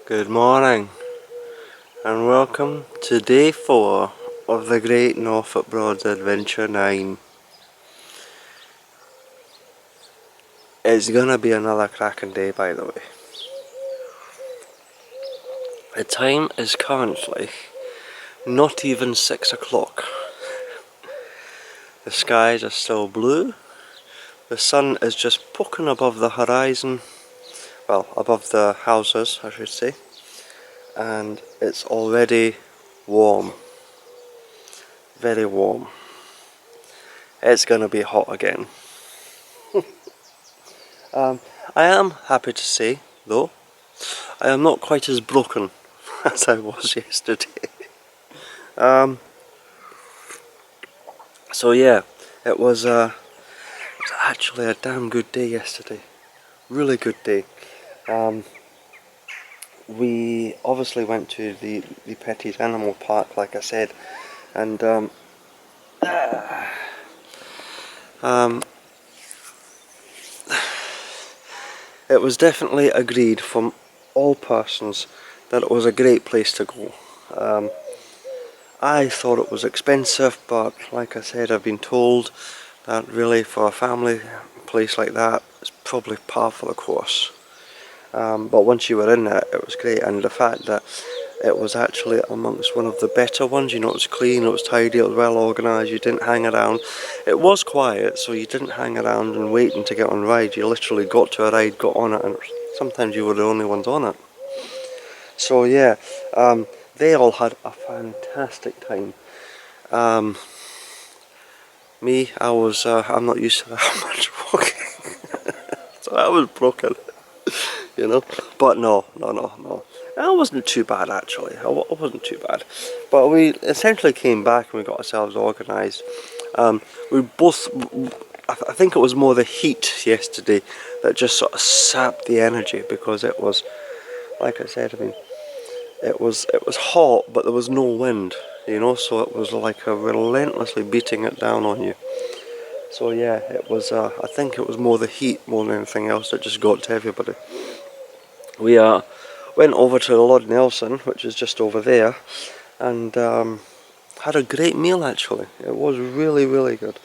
Good morning and welcome to day 4 of the Great Norfolk Broads Adventure 9. It's gonna be another cracking day, by the way. The time is currently not even 6 o'clock. The skies are still blue. The sun is just poking above the horizon, well, above the houses I should say, and it's already warm. Very warm. It's gonna be hot again. I am happy to say, though, I am not quite as broken as I was yesterday. So yeah, it was actually a damn good day yesterday. Really good day. We obviously went to the Petty's Animal Park, like I said, and it was definitely agreed from all persons that it was a great place to go. I thought it was expensive, but like I said, I've been told that really for a family place like that, it's probably par for the course. But once you were in it, it was great, and the fact that it was actually amongst one of the better ones, you know, it was clean, it was tidy, it was well organised, you didn't hang around. It was quiet, so you didn't hang around and waiting to get on a ride, you literally got to a ride, got on it, and sometimes you were the only ones on it. So yeah, they all had a fantastic time. Me, I'm not used to that much walking, so I was broken, you know. But no. That wasn't too bad actually. It wasn't too bad. But we essentially came back and we got ourselves organised. We both, I think it was more the heat yesterday that just sort of sapped the energy, because it was, like I said, I mean, it was hot, but there was no wind, you know, so it was like a relentlessly beating it down on you. So yeah, it was, I think it was more the heat more than anything else that just got to everybody. We went over to Lord Nelson, which is just over there, and had a great meal actually. It was really, really good.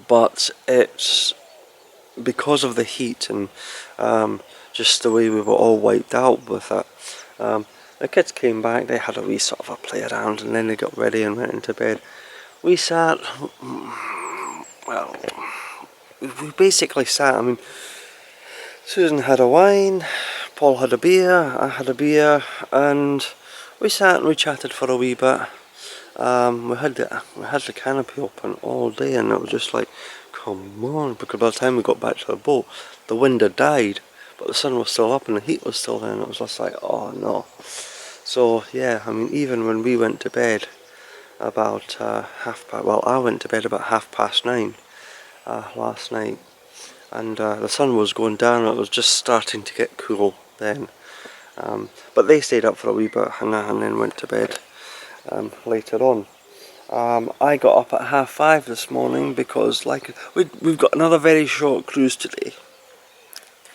But it's because of the heat and just the way we were all wiped out with it. The kids came back, they had a wee sort of a play around, and then they got ready and went into bed. We sat, well, we basically sat, I mean, Susan had a wine, Paul had a beer, I had a beer, and we sat and we chatted for a wee bit. We had the canopy open all day, and it was just like, come on, because by the time we got back to the boat, the wind had died, but the sun was still up and the heat was still there, and it was just like, oh no. So yeah, I mean, even when we went to bed about I went to bed about 9:30 last night, and the sun was going down, and it was just starting to get cool then. But they stayed up for a wee bit and then went to bed later on. I got up at 5:30 this morning because, like, we've got another very short cruise today.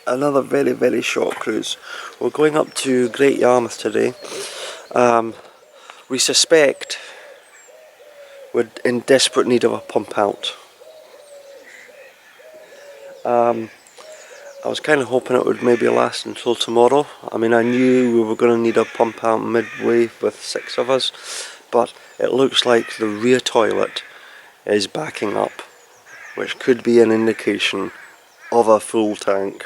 Another very, very short cruise. We're going up to Great Yarmouth today. We suspect we're in desperate need of a pump out. I was kind of hoping it would maybe last until tomorrow. I mean, I knew we were going to need a pump out midway with 6 of us, but it looks like the rear toilet is backing up, which could be an indication of a full tank.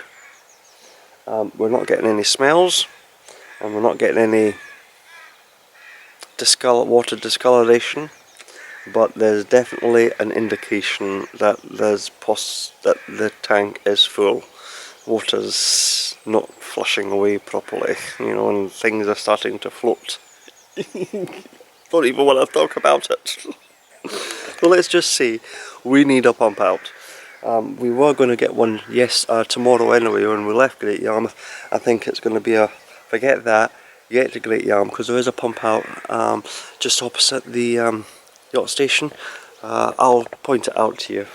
We're not getting any smells, and we're not getting any water discoloration, but there's definitely an indication that that the tank is full. Water's not flushing away properly, you know, and things are starting to float. Don't even want to talk about it. So let's just say we need a pump out. We were going to get one tomorrow anyway when we left Great Yarmouth. I think it's going to be forget that, get to Great Yarmouth, because there is a pump out just opposite the yacht station. I'll point it out to you.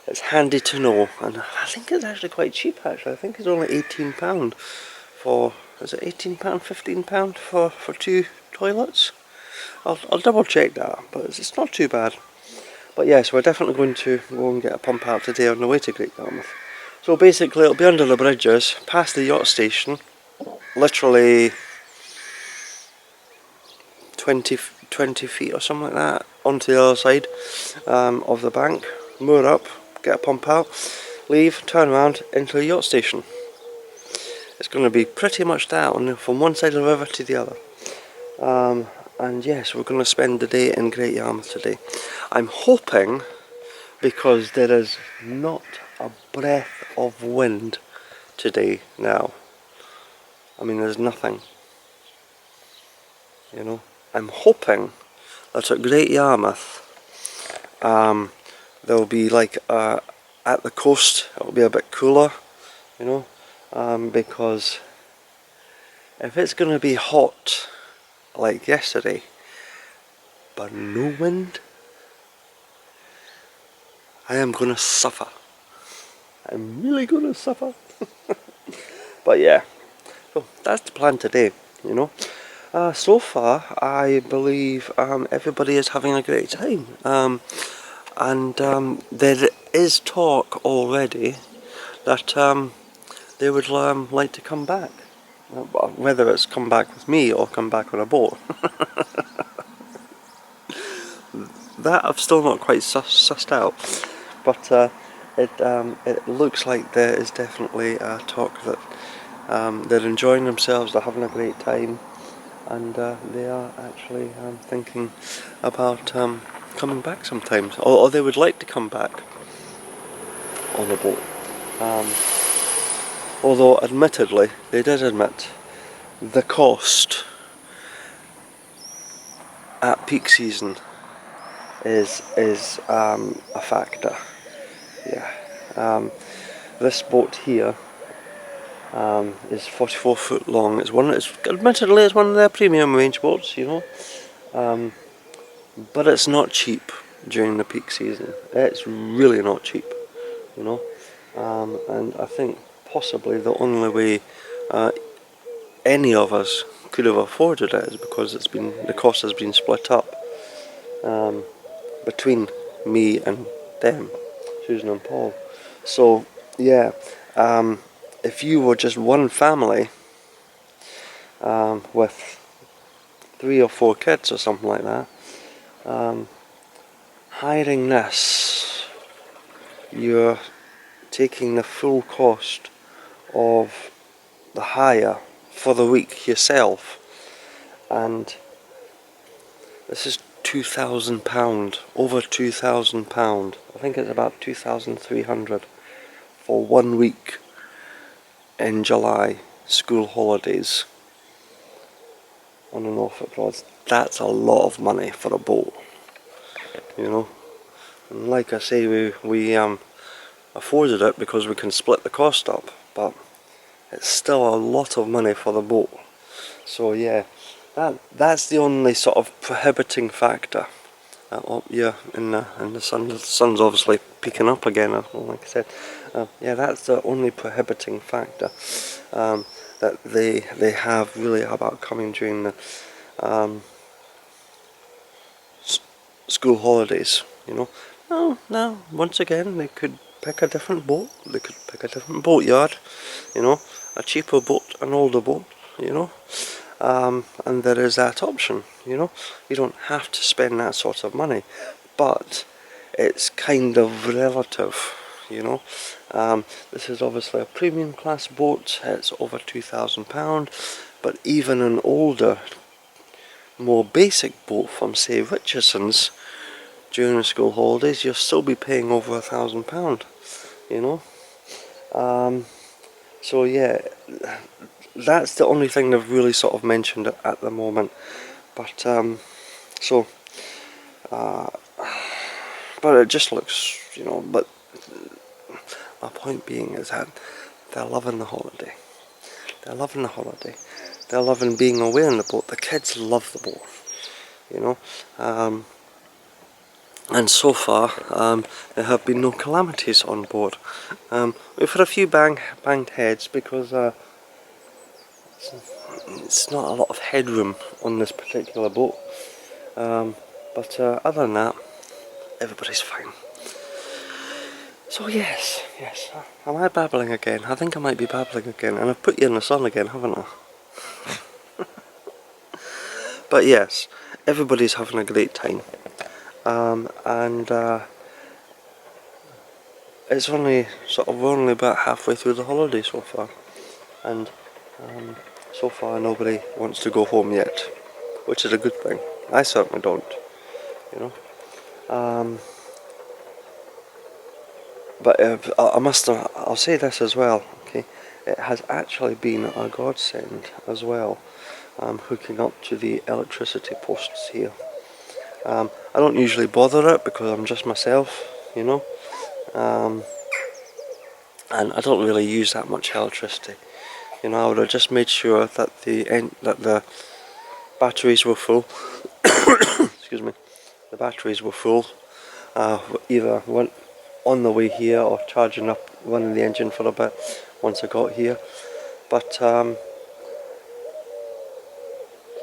It's handy to know, and I think it's actually quite cheap actually. I think it's only £18 for, is it £18, £15 for 2 toilets? I'll double check that, but it's not too bad. But yes, we're definitely going to go and get a pump out today on the way to Great Yarmouth. So basically it'll be under the bridges, past the yacht station, literally 20 feet or something like that, onto the other side of the bank, moor up, get a pump out, leave, turn around into the yacht station. It's going to be pretty much that from one side of the river to the other. And yes, we're going to spend the day in Great Yarmouth today. I'm hoping, because there is not a breath of wind today now. I mean, there's nothing. You know, I'm hoping that at Great Yarmouth, there'll be like at the coast, it'll be a bit cooler, you know, because if it's going to be hot like yesterday, but no wind, I am going to suffer. I'm really going to suffer. But yeah, so that's the plan today, you know. So far, I believe everybody is having a great time. And there is talk already that they would like to come back. Whether it's come back with me or come back on a boat. That I've still not quite sussed out. But it looks like there is definitely talk that they're enjoying themselves, they're having a great time, and they are actually thinking about coming back sometimes, or they would like to come back on a boat. Although admittedly, they did admit the cost at peak season is a factor. Yeah. This boat here is 44 foot long. Admittedly it's one of their premium range boats, you know. But it's not cheap during the peak season. It's really not cheap, you know. And I think possibly the only way any of us could have afforded it is because the cost has been split up between me and them, Susan and Paul. So yeah, if you were just one family with 3 or 4 kids or something like that, hiring this, you're taking the full cost of the hire for the week yourself, and this is £2,000, over £2,000. I think it's about 2,300 for 1 week in July, school holidays on the Norfolk roads. That's a lot of money for a boat, you know. And like I say, we afforded it because we can split the cost up, but it's still a lot of money for the boat. So yeah, that's the only sort of prohibiting factor. Oh yeah, and the sun's obviously peaking up again. Like I said, yeah, that's the only prohibiting factor that they have really about coming during the school holidays. You know, no. Once again, they could pick a different boat. They could pick a different boatyard. You know, a cheaper boat, an older boat. You know. And there is that option, you know. You don't have to spend that sort of money, but it's kind of relative, you know. This is obviously a premium class boat. It's over £2,000, but even an older, more basic boat from, say, Richardson's during the school holidays, you'll still be paying over £1,000, you know. So yeah, that's the only thing they've really sort of mentioned at the moment. But but it just looks, you know. But my point being is that they're loving the holiday. They're loving the holiday. They're loving being away on the boat. The kids love the boat, you know. And so far, there have been no calamities on board. We've had a few banged heads because it's not a lot of headroom on this particular boat. But other than that, everybody's fine. So yes, am I babbling again? I think I might be babbling again, and I've put you in the sun again, haven't I? But yes, everybody's having a great time. And it's only we're only about halfway through the holiday so far, and so far nobody wants to go home yet, which is a good thing. I certainly don't, you know. But I'll say this as well, okay? It has actually been a godsend as well, hooking up to the electricity posts here. I don't usually bother it because I'm just myself, you know. And I don't really use that much electricity. You know, I would have just made sure that the batteries were full. Excuse me. The batteries were full. Either went on the way here or charging up, running the engine for a bit once I got here. But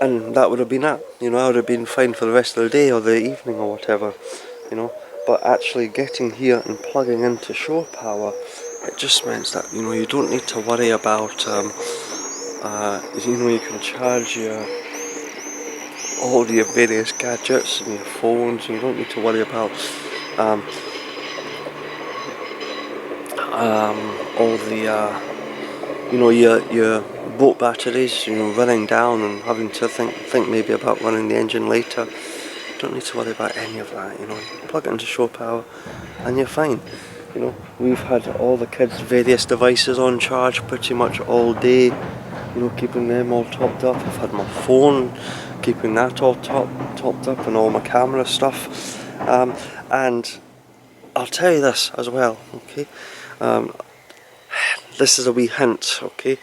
and that would have been it. You know, I would have been fine for the rest of the day or the evening or whatever. You know, but actually getting here and plugging into shore power, it just means that, you know, you don't need to worry about you know, you can charge all your various gadgets and your phones, and you don't need to worry about all the you know, your boat batteries, you know, running down and having to think maybe about running the engine later. You don't need to worry about any of that. You know, you plug it into shore power and you're fine. You know, we've had all the kids' various devices on charge pretty much all day, you know, keeping them all topped up. I've had my phone, keeping that all topped up, and all my camera stuff. And I'll tell you this as well, okay? This is a wee hint, okay?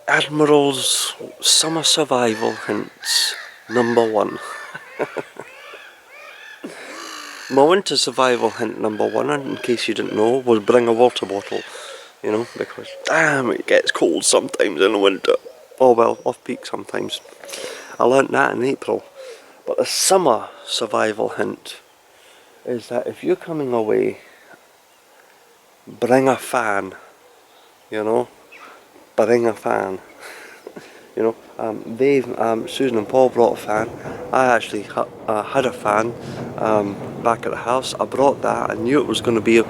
Admiral's summer survival hints, #1. My winter survival hint #1, in case you didn't know, was bring a water bottle. You know, because damn, it gets cold sometimes in the winter. Oh well, off peak sometimes. I learnt that in April. But the summer survival hint is that if you're coming away, bring a fan. You know, bring a fan. You know, Susan and Paul brought a fan. I actually had a fan back at the house. I brought that. I knew it was going to be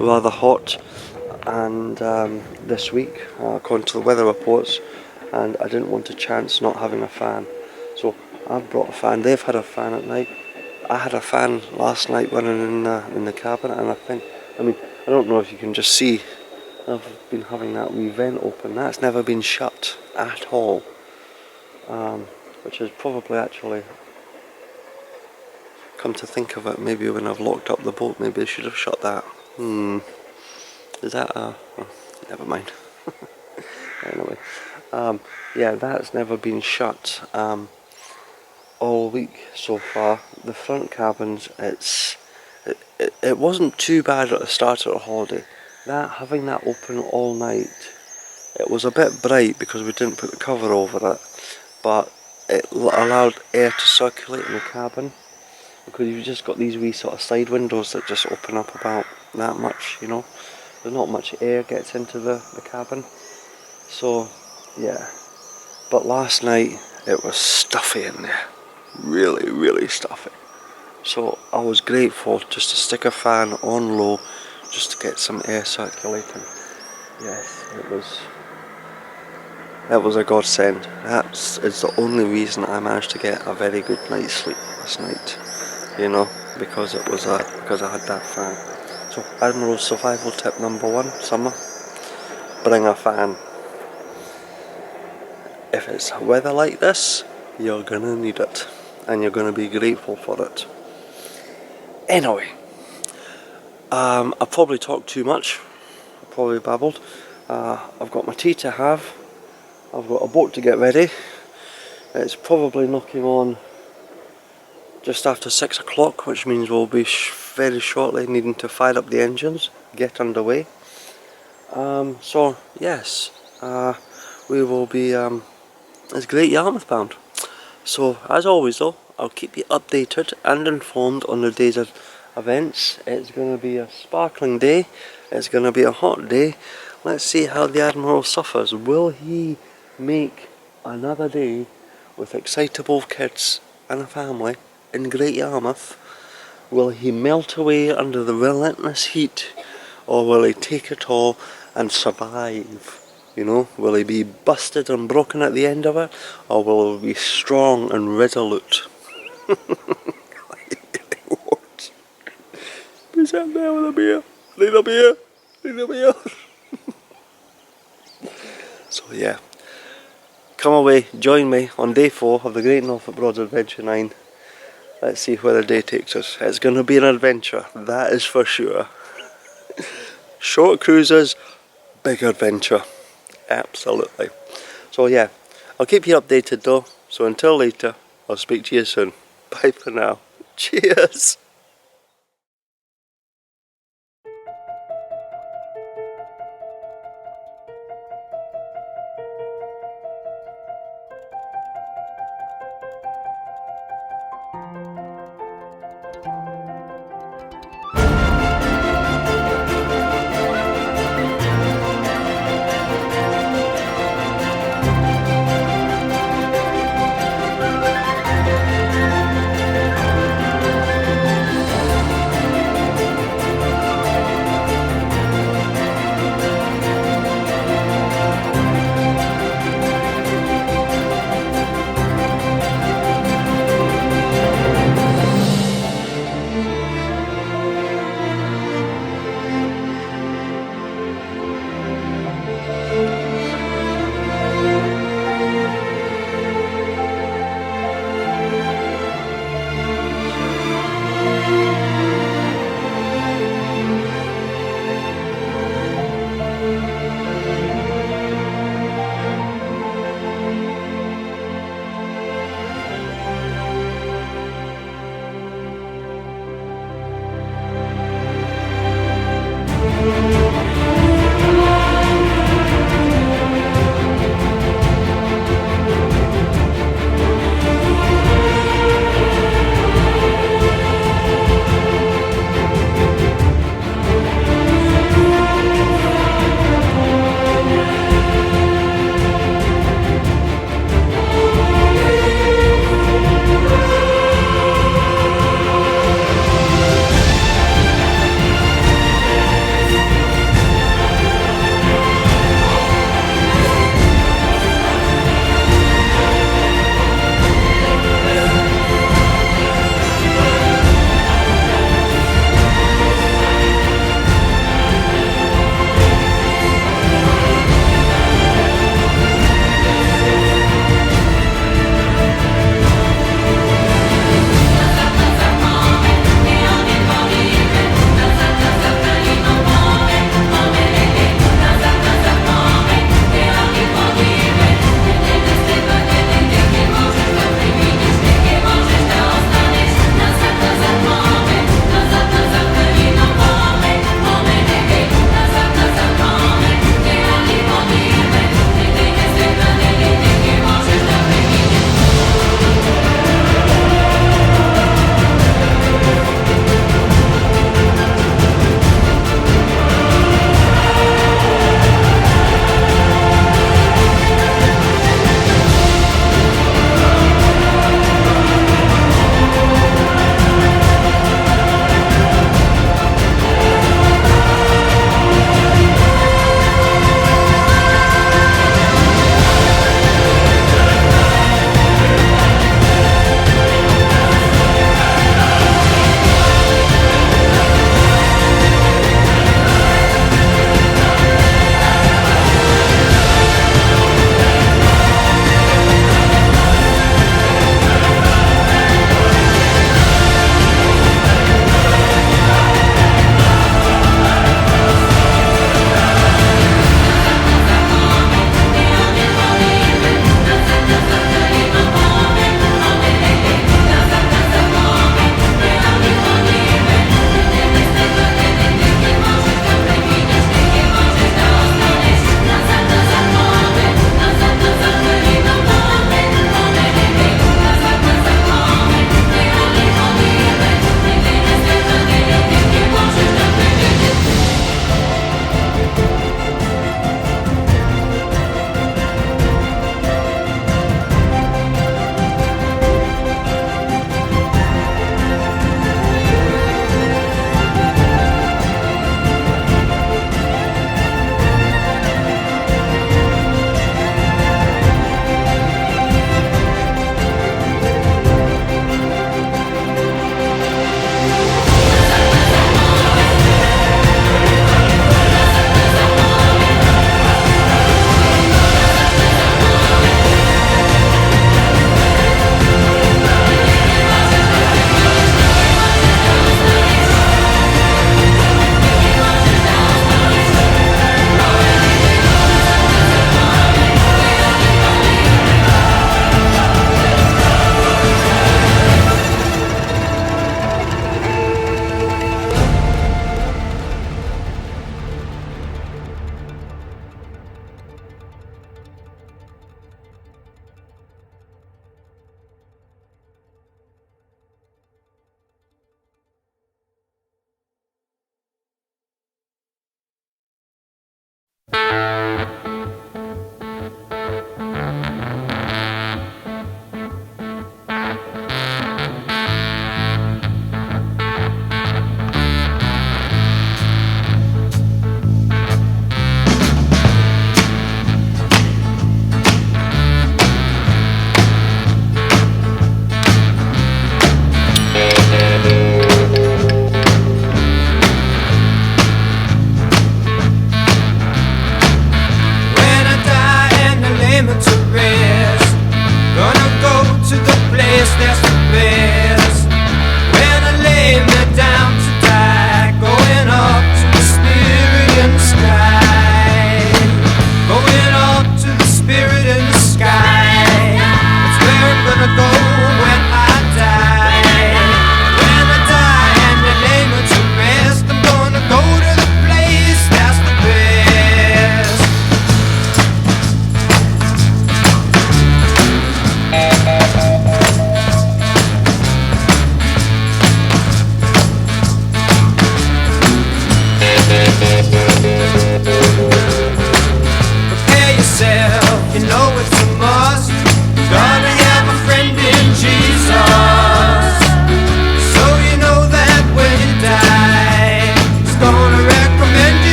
rather hot, and this week, according to the weather reports, and I didn't want to chance not having a fan. So I've brought a fan. They've had a fan at night. I had a fan last night running in the cabin, and I mean, I don't know if you can just see. I've been having that wee vent open. That's never been shut at all, which is probably actually, come to think of it, maybe when I've locked up the boat, maybe I should have shut that. Is that oh, never mind. Anyway, yeah, that's never been shut all week so far. The front cabins, it wasn't too bad at the start of the holiday. Having that open all night, it was a bit bright because we didn't put the cover over it, but it allowed air to circulate in the cabin, because you've just got these wee sort of side windows that just open up about that much, you know. There's not much air gets into the cabin. So, yeah. But last night, it was stuffy in there. Really, really stuffy. So I was grateful just to stick a fan on low, just to get some air circulating. Yes, it was a godsend. That is the only reason I managed to get a very good night's sleep last night. You know, because I had that fan. So Admiral's survival tip #1, summer, bring a fan. If it's weather like this, you're gonna need it, and you're gonna be grateful for it. Anyway, I probably talked too much. I probably babbled. I've got my tea to have. I've got a boat to get ready. It's probably knocking on just after 6 o'clock, which means we'll be very shortly needing to fire up the engines, get underway. So yes, we will be as Great Yarmouth bound. So as always though, I'll keep you updated and informed on the day's events. It's going to be a sparkling day. It's going to be a hot day. Let's see how the Admiral suffers. Will he make another day with excitable kids and a family in Great Yarmouth? Will he melt away under the relentless heat, or will he take it all and survive? You know, will he be busted and broken at the end of it, or will he be strong and resolute? What? Who's out there with a beer? Need a beer? Need a beer? So yeah, come away, join me on day 4 of the Great Norfolk Broads Adventure 9. Let's see where the day takes us. It's going to be an adventure, that is for sure. Short cruises, big adventure. Absolutely. So yeah, I'll keep you updated though. So until later, I'll speak to you soon. Bye for now. Cheers.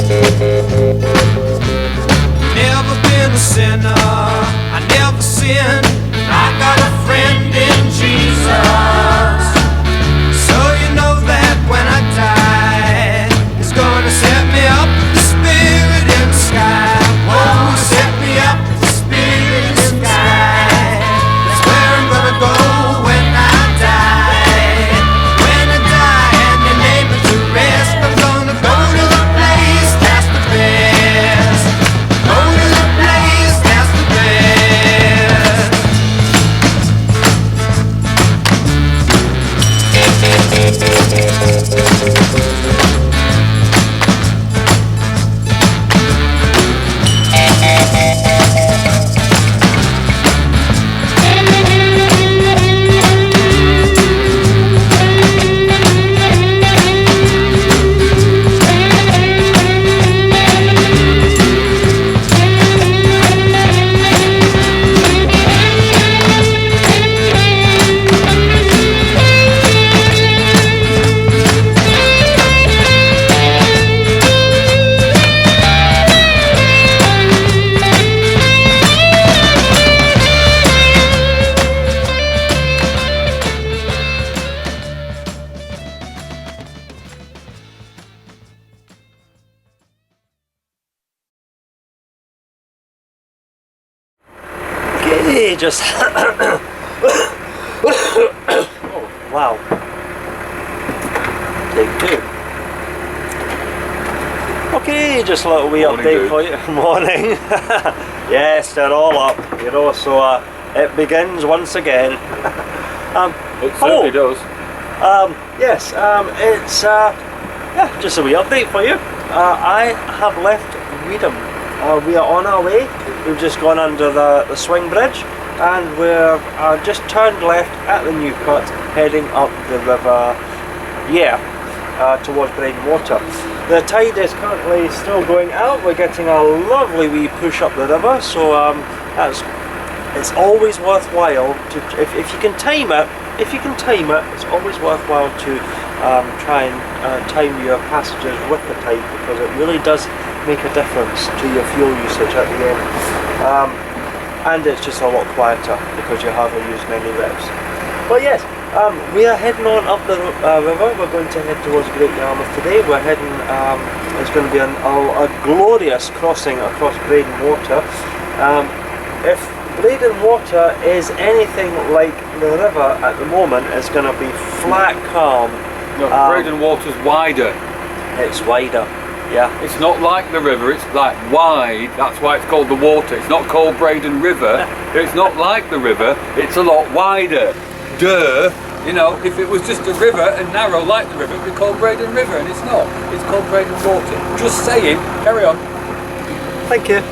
Never been a sinner, I never sinned. I got a friend in Jesus. So you know that when I die, He's gonna set me up with the Spirit in the sky. Oh, set me up with the Spirit in the sky. That's where I'm gonna go when I die. When I die and you lay me to rest, I'm gonna go to the place that's the best. Go to the place that's the best. Okay, just wow. Take two. Okay, just a little wee update for you. Morning. Yes, they're all up, you know, so it begins once again. It certainly does. Yes, it's yeah, just a wee update for you. I have left Reedham. We are on our way. We've just gone under the swing bridge, and we're just turned left at the new cut, heading up the river, towards Breydon Water. The tide is currently still going out. We're getting a lovely wee push up the river, so it's always worthwhile to, if you can time it. If you can time it, it's always worthwhile to try and time your passages with the tide, because it really does make a difference to your fuel usage at the end. And it's just a lot quieter because you hardly use many reps. But yes, we are heading on up the river. We're going to head towards Great Yarmouth today. We're heading, it's going to be a glorious crossing across Breydon Water. If Breydon Water is anything like the river at the moment, it's going to be flat calm. No, Breydon Water's wider. It's wider. Yeah. It's not like the river, it's like wide, that's why it's called the water. It's not called Breydon River, it's not like the river, it's a lot wider. Duh! You know, if it was just a river and narrow like the river, it'd be called Breydon River, and it's not. It's called Breydon Water. Just saying, carry on. Thank you.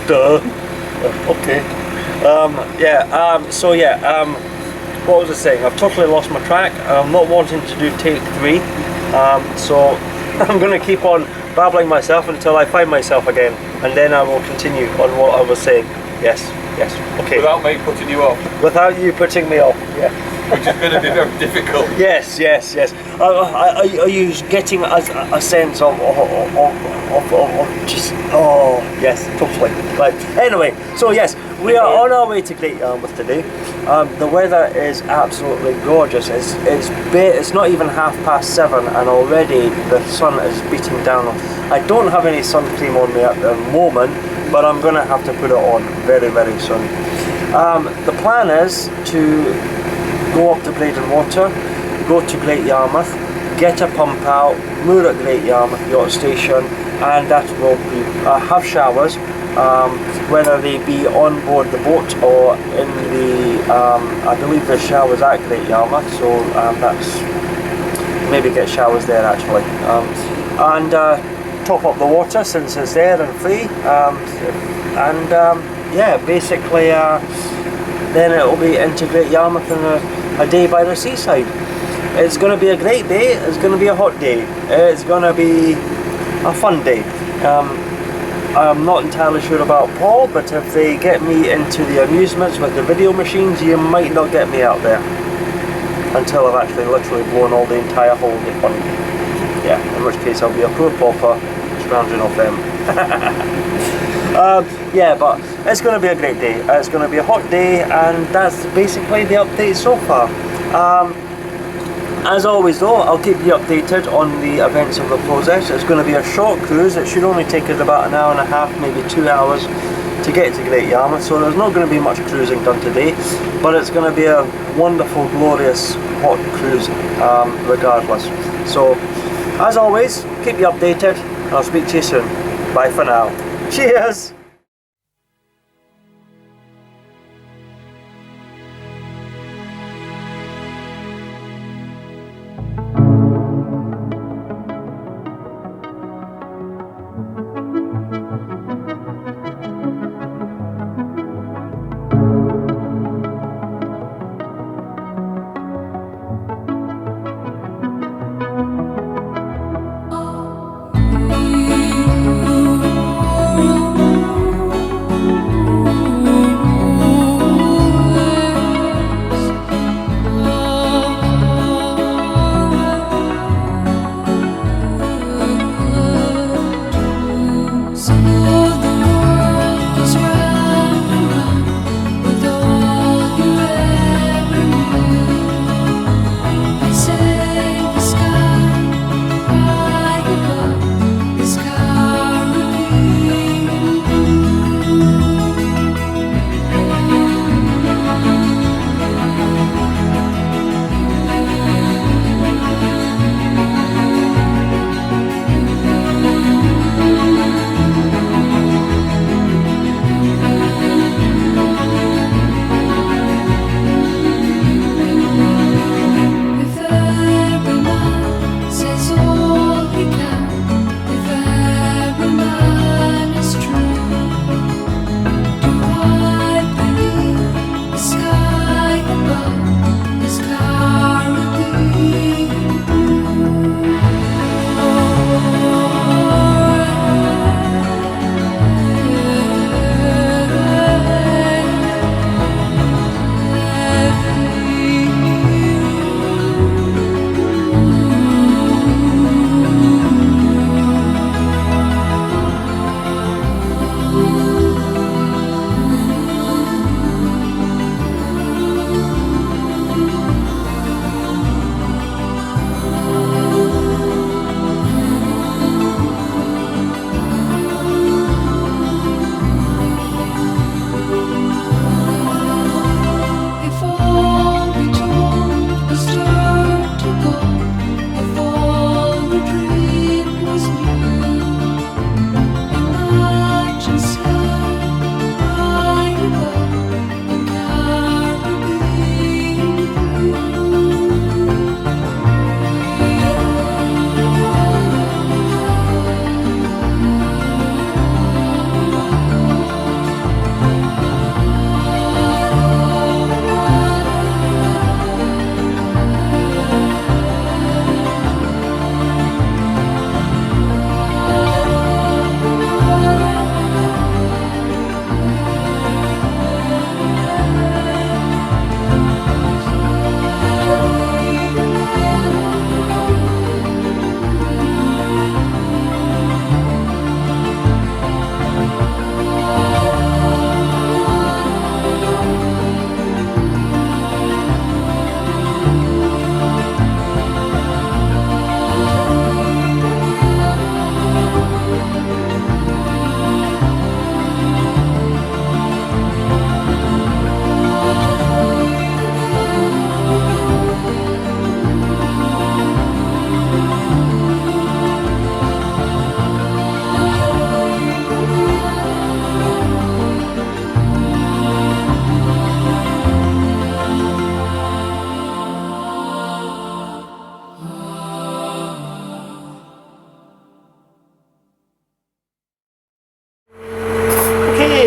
Duh. Okay. What was I saying? I've totally lost my track. I'm not wanting to do take 3, so I'm going to keep on babbling myself until I find myself again, and then I will continue on what I was saying. Yes, okay. Without me putting you off. Without you putting me off, yeah. Which is going to be very difficult. Yes. Are you getting a sense of just, oh, yes, totally. Right, anyway, so yes, we are on our way to Great Yarmouth today. The weather is absolutely gorgeous. It's not even 7:30 and already the sun is beating down. I don't have any sun cream on me at the moment, but I'm going to have to put it on very, very soon. The plan is to go up to Breydon Water, go to Great Yarmouth, get a pump out, moor at Great Yarmouth Yacht Station, and that will be have showers, whether they be on board the boat or in the, I believe there's showers at Great Yarmouth, so that's, maybe get showers there actually, and top up the water since it's there and free, yeah, basically then it will be into Great Yarmouth in a day by the seaside. It's going to be a great day, it's going to be a hot day, it's going to be a fun day. I'm not entirely sure about Paul, but if they get me into the amusements with the video machines, you might not get me out there until I've actually literally blown all the entire holiday fund. Yeah, in which case I'll be a poor pauper scrounging off them. Yeah, but it's going to be a great day. It's going to be a hot day, and that's basically the update so far. As always though, I'll keep you updated on the events of the process. It's going to be a short cruise. It should only take us about an hour and a half, maybe 2 hours to get to Great Yarmouth, so there's not going to be much cruising done today, but it's going to be a wonderful, glorious, hot cruise regardless. So, as always, keep you updated, and I'll speak to you soon. Bye for now. Cheers!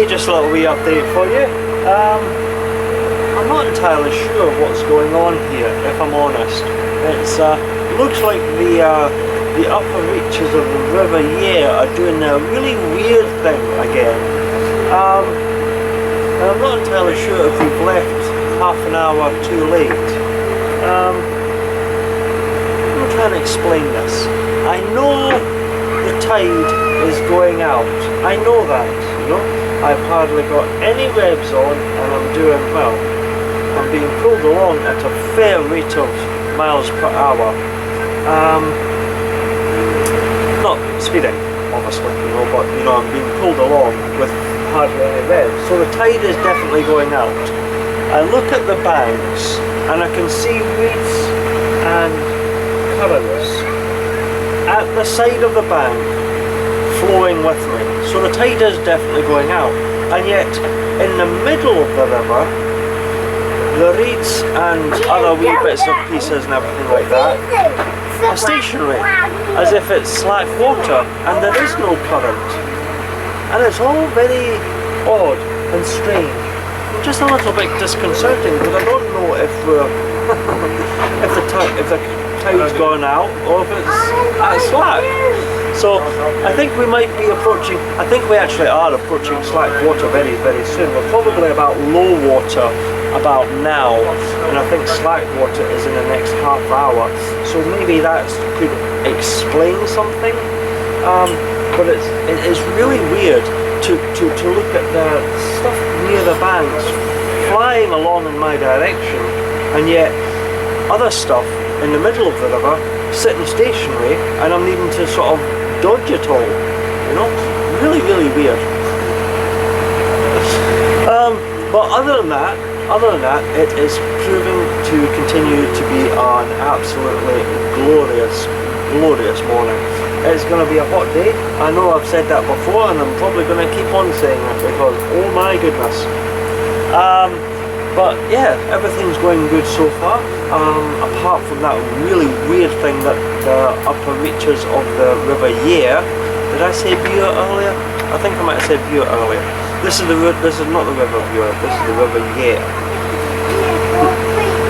Just a little wee update for you. I'm not entirely sure what's going on here, if I'm honest. It looks like the upper reaches of the River Yare are doing a really weird thing again. And I'm not entirely sure if we've left half an hour too late. I'm trying to explain this. I know the tide is going out. I know that, you know. I've hardly got any revs on and I'm doing well. I'm being pulled along at a fair rate of miles per hour. Not speeding, obviously, you know, but you know, I'm being pulled along with hardly any revs. So the tide is definitely going out. I look at the banks and I can see reeds and currents at the side of the bank flowing with me. So the tide is definitely going out. And yet, in the middle of the river, the reeds and other wee bits of pieces and everything like that are stationary, as if it's slack water and there is no current. And it's all very odd and strange. And just a little bit disconcerting, because I don't know if we're if the tide's gone out or if it's at slack. So I think we might be approaching, I think we actually are approaching slack water very, very soon. We're probably about low water about now, and I think slack water is in the next half hour. So maybe that could explain something. But it's really weird to look at the stuff near the banks flying along in my direction, and yet other stuff in the middle of the river sitting stationary, and I'm needing to sort of dodge it all, you know. Really, really weird. But other than that, it is proving to continue to be an absolutely glorious morning. It's going to be a hot day. I know I've said that before, and I'm probably going to keep on saying it, because oh my goodness. But yeah, everything's going good so far, apart from that really weird thing that the upper reaches of the River Yare. Did I say Bure earlier? I think I might have said Bure earlier. This is not the River Bure, this is the River Yare.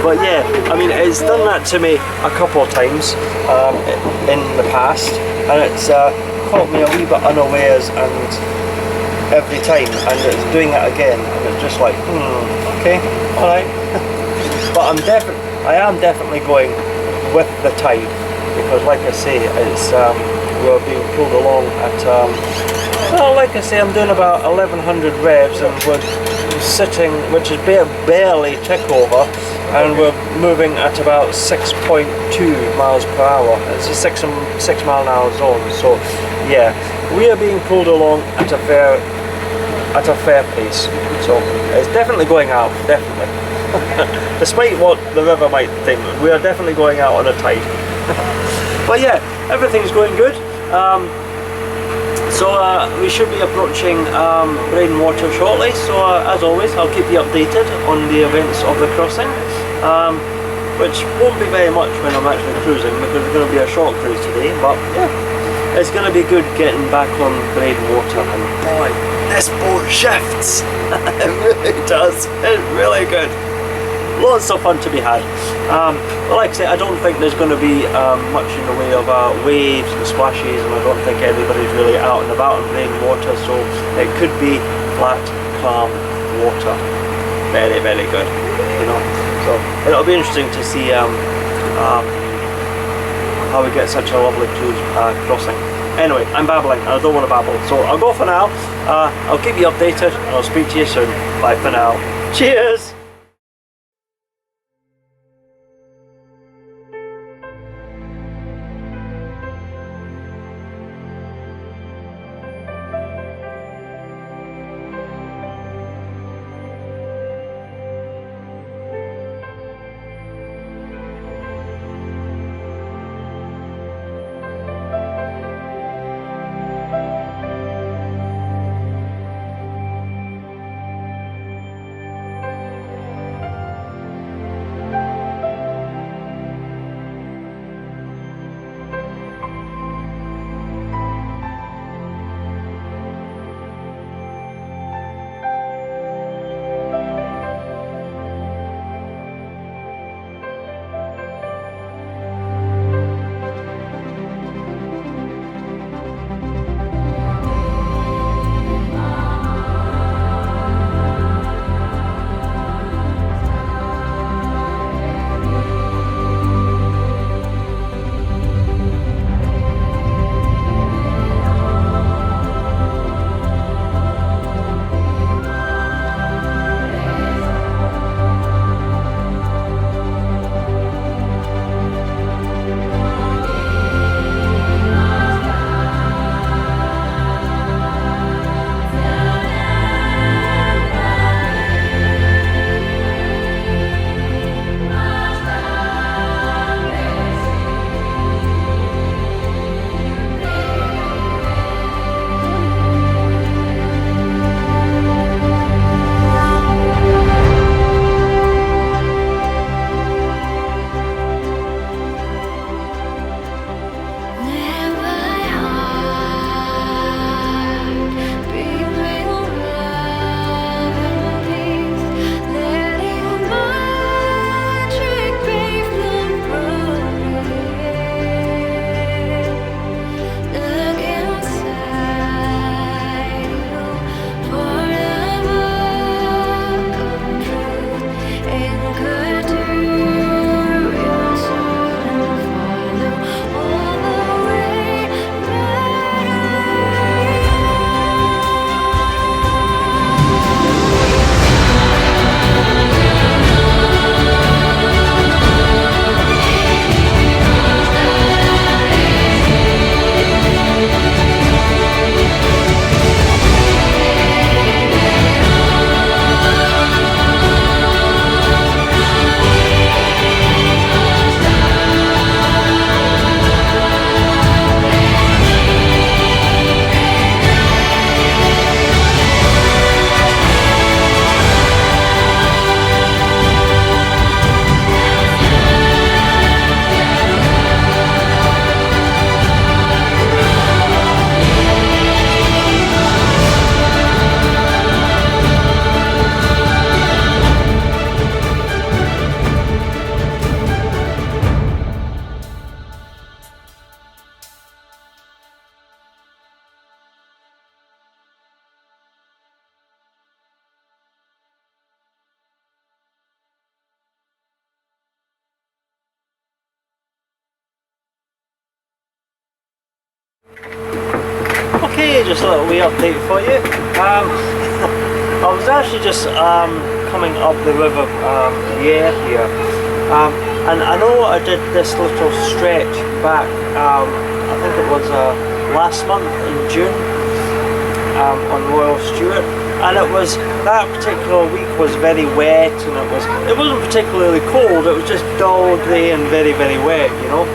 But yeah, I mean, it's done that to me a couple of times in the past, and it's caught me a wee bit unawares and every time, and it's doing it again, and it's just like, okay, alright. But I am definitely going with the tide, because like I say, it's we're being pulled along at well, like I say, I'm doing about 1100 revs, and we're sitting, which is barely tick over, and we're moving at about 6.2 miles per hour. It's a 6 mile an hour zone, so yeah, we are being pulled along at a fair pace. So it's definitely going out, definitely. Despite what the river might think, we are definitely going out on a tide. But yeah, everything's going good. So we should be approaching Breydon Water shortly, so as always I'll keep you updated on the events of the crossing, which won't be very much when I'm actually cruising, because it's going to be a short cruise today. But yeah, it's going to be good getting back on Breydon Water, and boy, this boat shifts. It really does, it's really good. Lots of fun to be had. But like I say, I don't think there's going to be much in the way of waves and splashes, and I don't think anybody's really out and about in Breydon Water, so it could be flat, calm water. Very, very good, you know. So it'll be interesting to see how we get such a lovely cruise crossing. Anyway, I'm babbling, I don't want to babble, so I'll go for now. I'll keep you updated, and I'll speak to you soon. Bye for now. Cheers! just a little wee update for you. I was actually just coming up the river Yare here, and I know I did this little stretch back, I think it was last month in June, on Royal Stewart, and it was, that particular week was very wet, and it wasn't particularly cold, it was just dull grey and very, very wet, you know.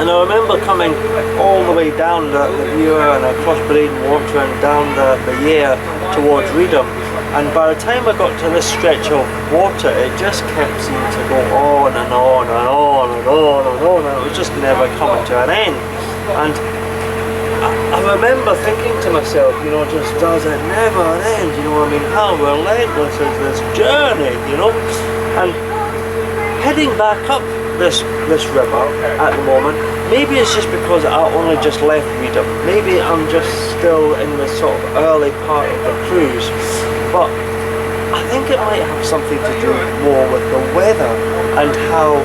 And I remember coming all the way down the Yare and across Breydon Water and down the Yare towards Reedham, and by the time I got to this stretch of water, it just kept seeming to go on and on and on and on and on, and it was just never coming to an end. And I remember thinking to myself, you know, just does it never end? You know, I mean, how relentless is this journey, you know? And heading back up this river at the moment, maybe it's just because I only just left Reedham, maybe I'm just still in the sort of early part of the cruise, but I think it might have something to do more with the weather and how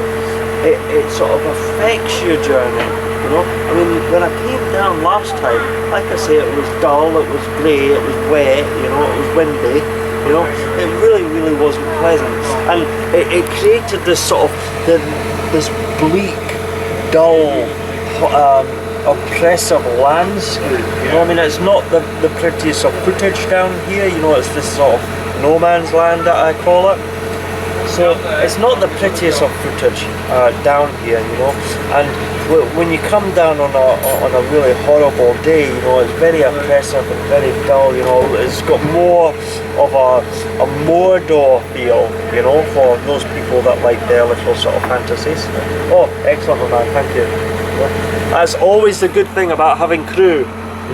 it sort of affects your journey, you know. I mean, when I came down last time, like I say, it was dull, it was grey, it was wet, you know, it was windy, you know, it really, really wasn't pleasant, and it created this sort of this bleak, dull, oppressive landscape, you know. I mean, it's not the prettiest of footage down here, you know, it's this sort of no man's land that I call it. So it's not the prettiest of footage down here, you know, and when you come down on a really horrible day, you know, it's very oppressive and very dull, you know. It's got more of a Mordor feel, you know, for those people that like their little sort of fantasies. Oh, excellent, man, thank you. That's always the good thing about having crew.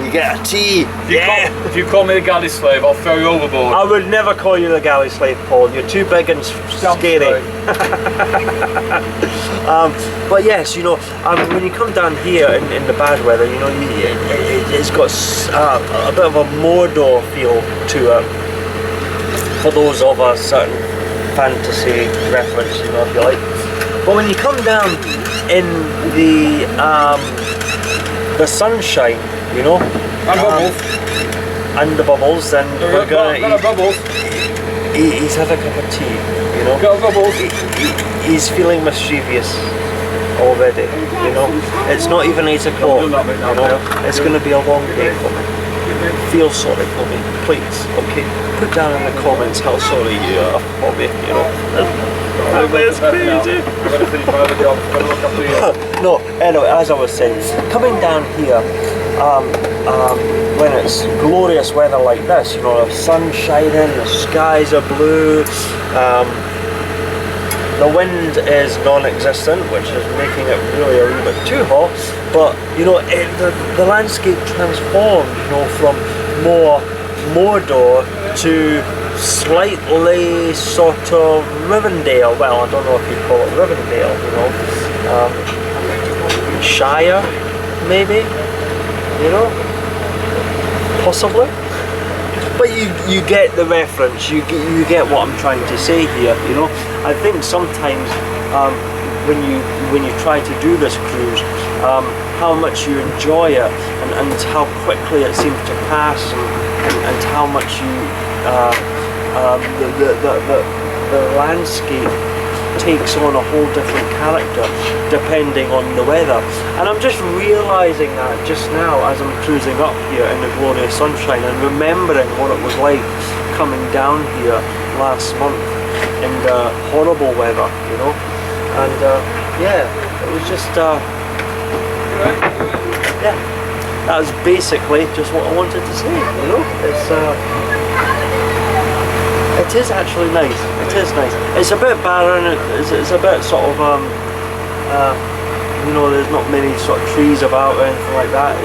You get a tea. If you call me a galley slave, I'll throw you overboard. I would never call you the galley slave, Paul. You're too big and scary. But yes, you know, when you come down here in the bad weather, you know, it's got a bit of a Mordor feel to it. For those of a certain fantasy reference, you know, if you like. But when you come down in the sunshine, you know, and the bubbles, and we're gonna bubbles. He's had a cup of tea, you know. Got bubbles. He's feeling mischievous already, you know. It's not even 8 o'clock, you know. It's going to be a long day for me. Feel sorry for me, please. Okay, put down in the comments how sorry you are for me, you know. It's crazy. No, anyway, as I was saying, coming down here, when it's glorious weather like this, you know, the sun's shining, the skies are blue, the wind is non-existent, which is making it really a little bit too hot, but you know, the landscape transformed, you know, from more Mordor to slightly sort of Rivendell. Well, I don't know if you'd call it Rivendell, you know, Shire, maybe, you know, possibly. But you get the reference, you get what I'm trying to say here, you know. I think sometimes when you try to do this cruise, how much you enjoy it and how quickly it seems to pass, and how much you the landscape takes on a whole different character depending on the weather. And I'm just realising that just now as I'm cruising up here in the glorious sunshine and remembering what it was like coming down here last month in the horrible weather, you know. And yeah, it was just yeah, that was basically just what I wanted to say, you know. It is actually nice. It is nice. It's a bit barren. It's a bit sort of you know, there's not many sort of trees about or anything like that.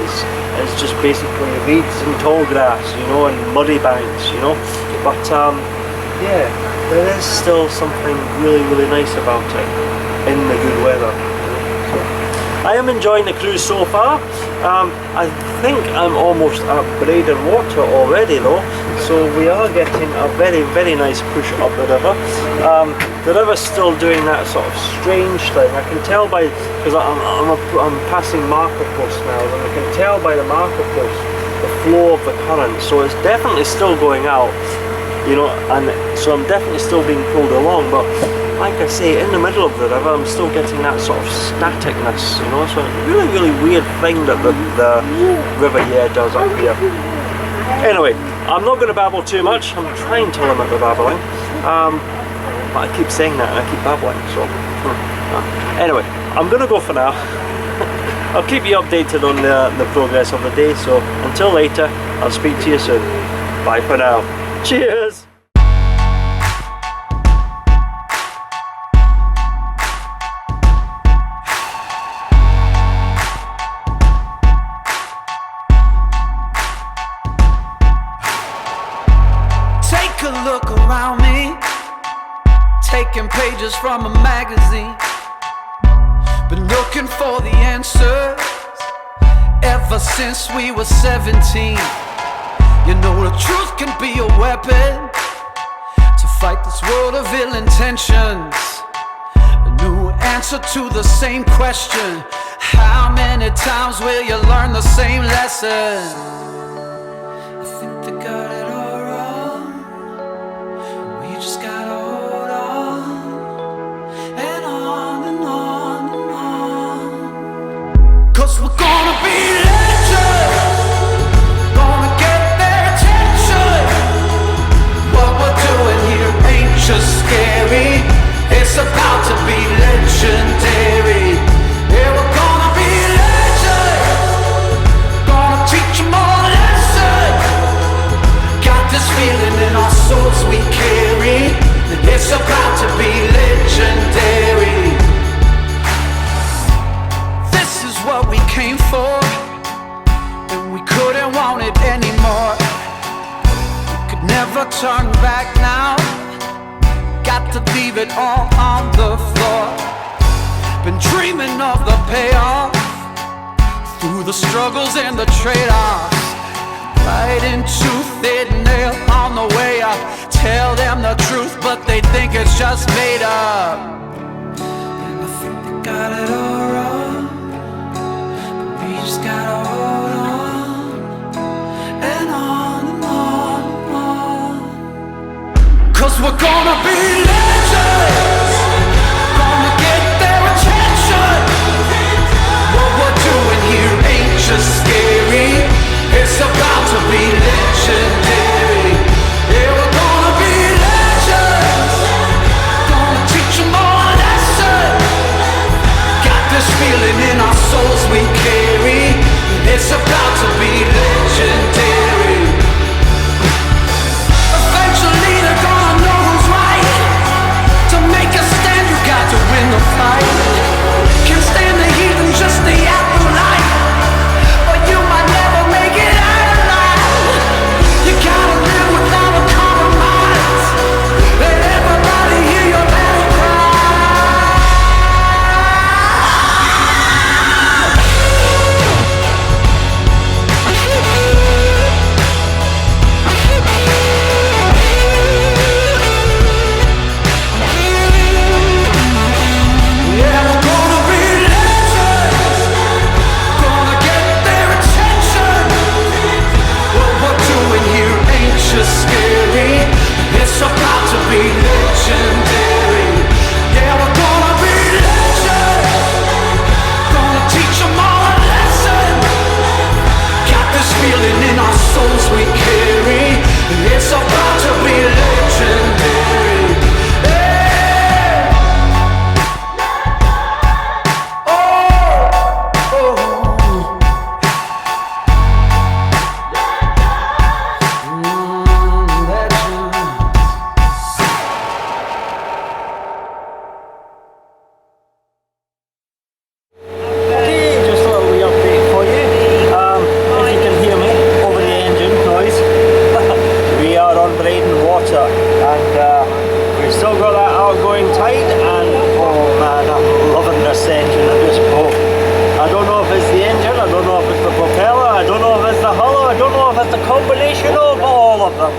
It's just basically reeds and tall grass, you know, and muddy banks, you know. But yeah, there is still something really, really nice about it in the good weather. I am enjoying the cruise so far. I think I'm almost at Breydon Water already though, so we are getting a very, very nice push up the river. The river's still doing that sort of strange thing. I can tell by, because I'm passing marker posts now, and I can tell by the marker posts the flow of the current, so it's definitely still going out, you know, and so I'm definitely still being pulled along, but like I say, in the middle of the river I'm still getting that sort of staticness, you know, so it's a really, really weird thing that the river here does up here. Anyway, I'm not going to babble too much, I'm trying to limit the babbling, but I keep saying that and I keep babbling, so anyway, I'm going to go for now. I'll keep you updated on the progress of the day, so until later, I'll speak to you soon. Bye for now. Cheers! Take a look around me, taking pages from a magazine. Been looking for the answers ever since we were 17. You know the truth can be a weapon to fight this world of ill intentions. A new answer to the same question. How many times will you learn the same lesson? I think they got it all wrong. We just gotta hold on and on and on and on. 'Cause we're gonna be legends, gonna get their attention. What we're doing here ain't just scary, it's about to be legendary. Yeah, we're gonna be legends, gonna teach them all a lesson. Got this feeling in our souls we carry, that it's about to be legendary. This is what we came for, and we couldn't want it anymore. We could never turn back now, got to leave it all on the floor. Been dreaming of the payoff, through the struggles and the trade-offs. Right into thin nail on the way up. Tell them the truth, but they think it's just made up. And I think they got it all wrong, but we just gotta hold on and on and on and on. 'Cause we're gonna be legends, gonna get their attention. What we're doing here ain't just scary, it's about to be legendary. Yeah, we're gonna be legends, gonna teach them all a lesson. Got this feeling in our souls we carry, it's about to be legendary. Eventually they're gonna know who's right. To make a stand you got to win the fight. Can't stand the heat and just the afterlife, but you might never make it out alive. You gotta live without a compromise. Let everybody hear your battle cry. Yeah, we're gonna be legends, gonna get their attention. What we're doing here ain't just scary, it's about to be legendary. Yeah, we're gonna be legends, gonna teach them all a lesson. Got this feeling in our souls we carry, it's about to be legendary. Hey! Oh, oh. Okay, just a little wee update for you. If you can hear me over the engine noise, we are on Breydon Water, and we've still got that outgoing tide, and oh man, I'm loving this engine of this boat. I don't know if it's the engine, I don't know if it's the propeller, I don't know if it's the hull, I don't know if it's the combination of all of them,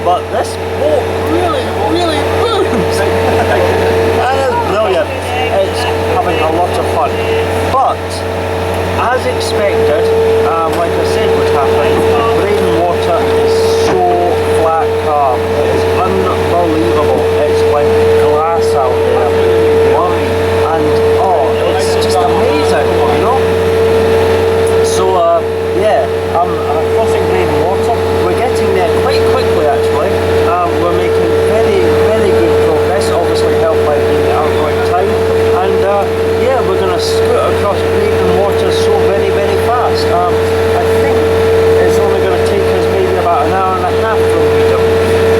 but this boat really, really booms. And it's brilliant. It's having a lot of fun. But as expected, like I said would happen, It is unbelievable. It's like glass out there. And it's just amazing, you know? So yeah, I'm crossing Breydon Water. We're getting there quite quickly actually. We're making very, very good progress, obviously helped by the outgoing time. And yeah, we're going to scoot across Breydon Water so very, very fast. I think it's only going to take us maybe about an hour and a half from Reedham.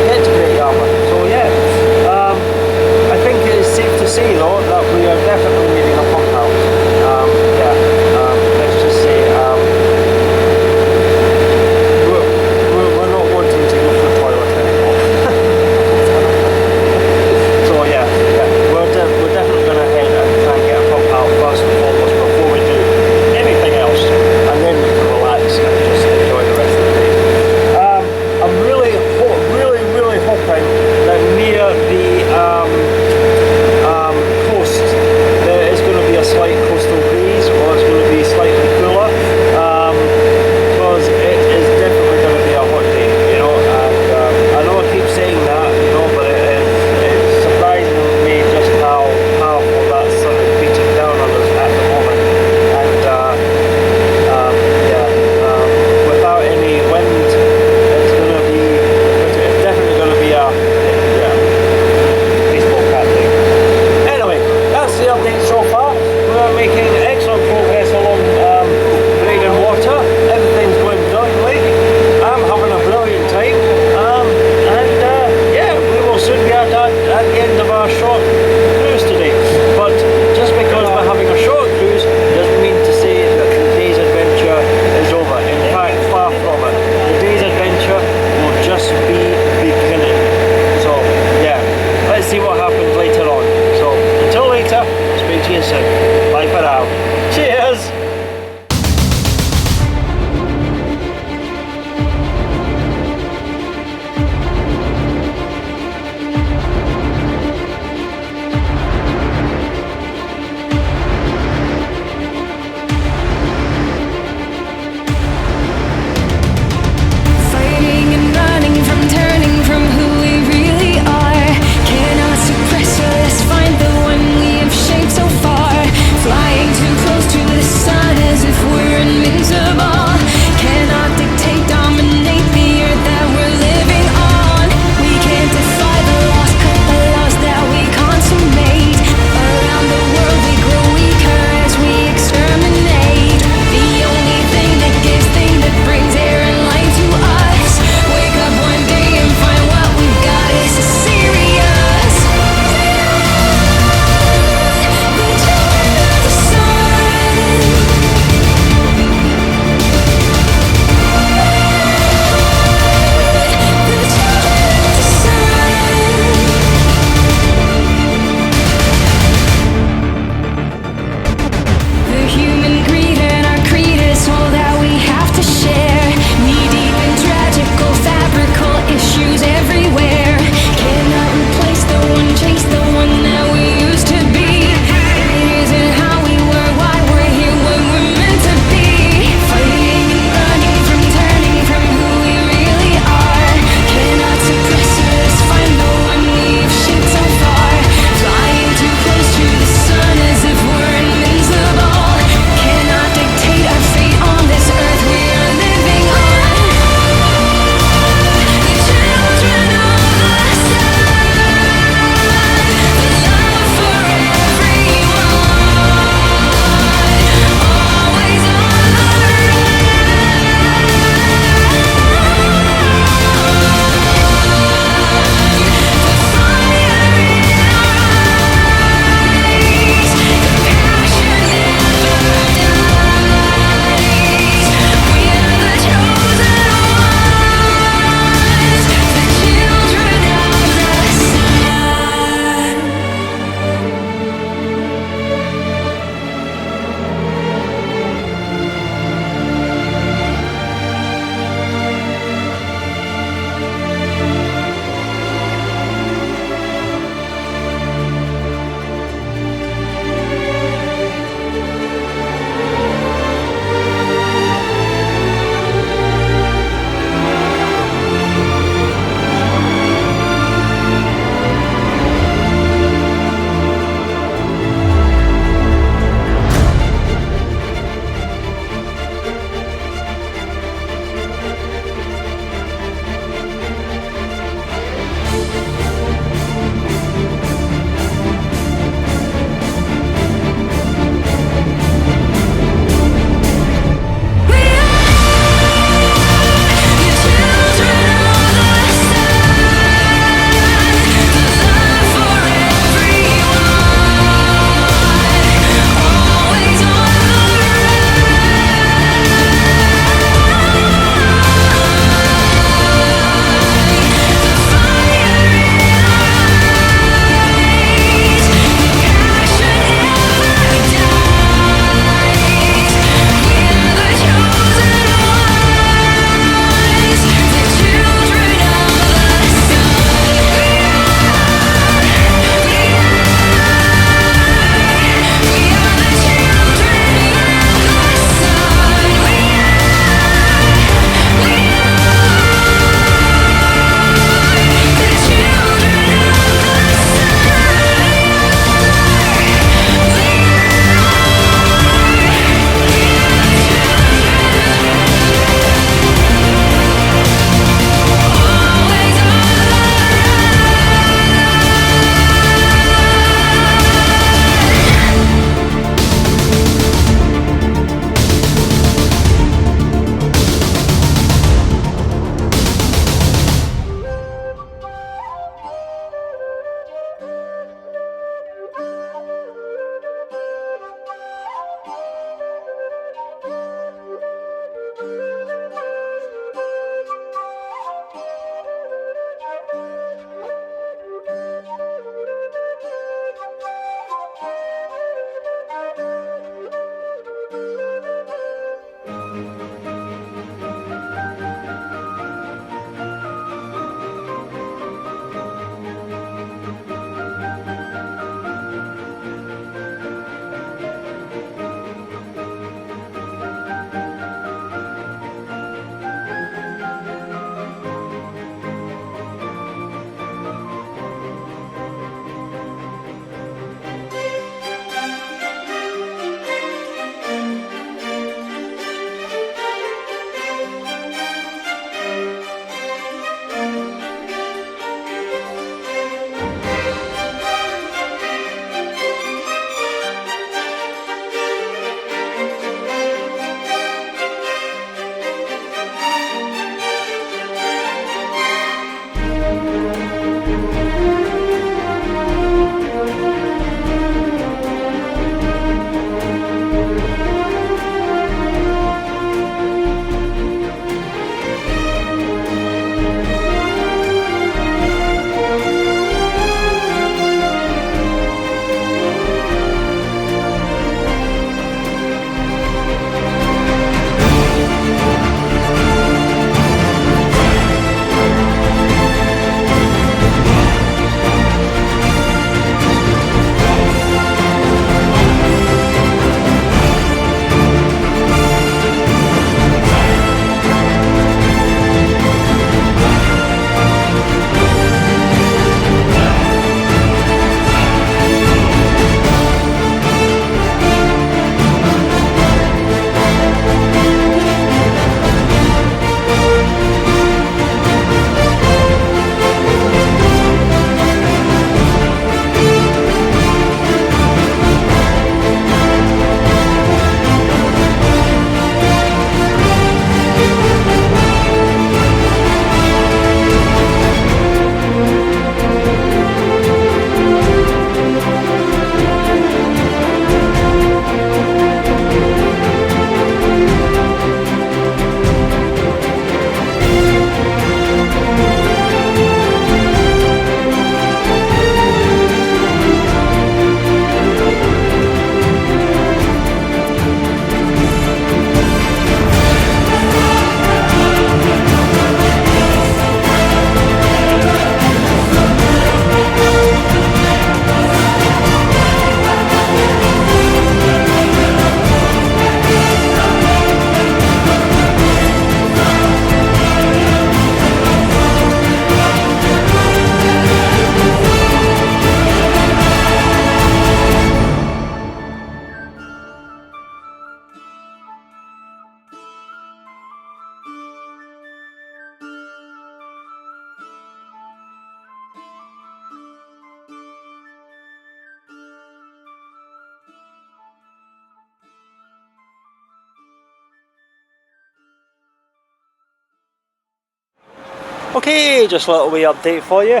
Okay, just a little wee update for you.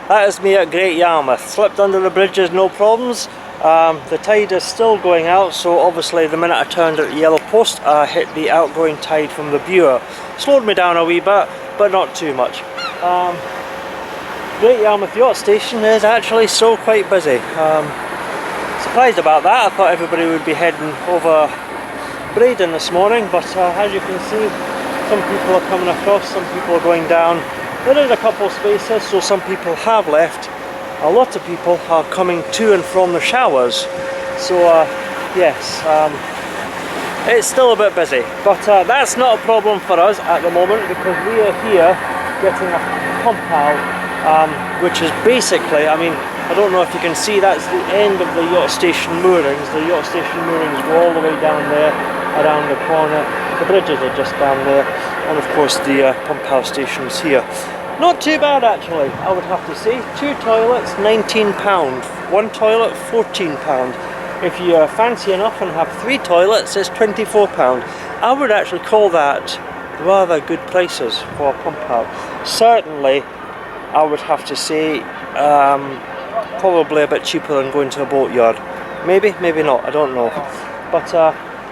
That is me at Great Yarmouth. Slipped under the bridges, no problems. The tide is still going out, so obviously the minute I turned at the yellow post, I hit the outgoing tide from the Bure. Slowed me down a wee bit, but not too much. Great Yarmouth Yacht Station is actually still quite busy. Surprised about that. I thought everybody would be heading over Breydon this morning, but as you can see, some people are coming across, some people are going down. There is a couple of spaces, so some people have left. A lot of people are coming to and from the showers. So yes, it's still a bit busy, but that's not a problem for us at the moment because we are here getting a pump out, which is basically, I mean, I don't know if you can see, that's the end of the yacht station moorings. The yacht station moorings go all the way down there, around the corner. The bridges are just down there, and of course the pump house station's here. Not too bad actually, I would have to say. 2 toilets, £19. 1 toilet, £14. If you're fancy enough and have 3 toilets, it's £24. I would actually call that rather good prices for a pump out. Certainly, I would have to say, probably a bit cheaper than going to a boatyard. Maybe, maybe not, I don't know. But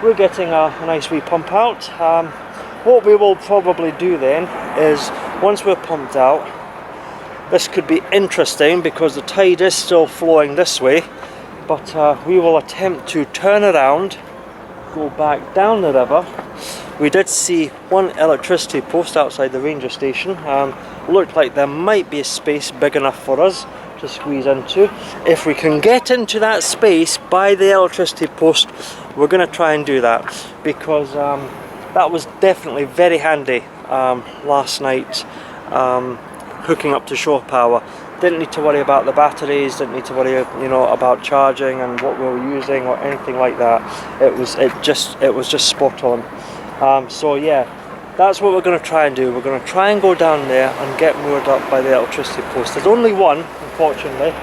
we're getting a nice wee pump out. What we will probably do then is, once we're pumped out, this could be interesting because the tide is still flowing this way, but we will attempt to turn around, go back down the river. We did see one electricity post outside the ranger station. Looked like there might be a space big enough for us to squeeze into. If we can get into that space by the electricity post, we're going to try and do that, because that was definitely very handy last night, hooking up to shore power. Didn't need to worry about the batteries, didn't need to worry, you know, about charging and what we were using or anything like that. It was just spot on. So yeah, that's what we're going to try and do. We're going to try and go down there and get moored up by the electricity post. There's only one, unfortunately,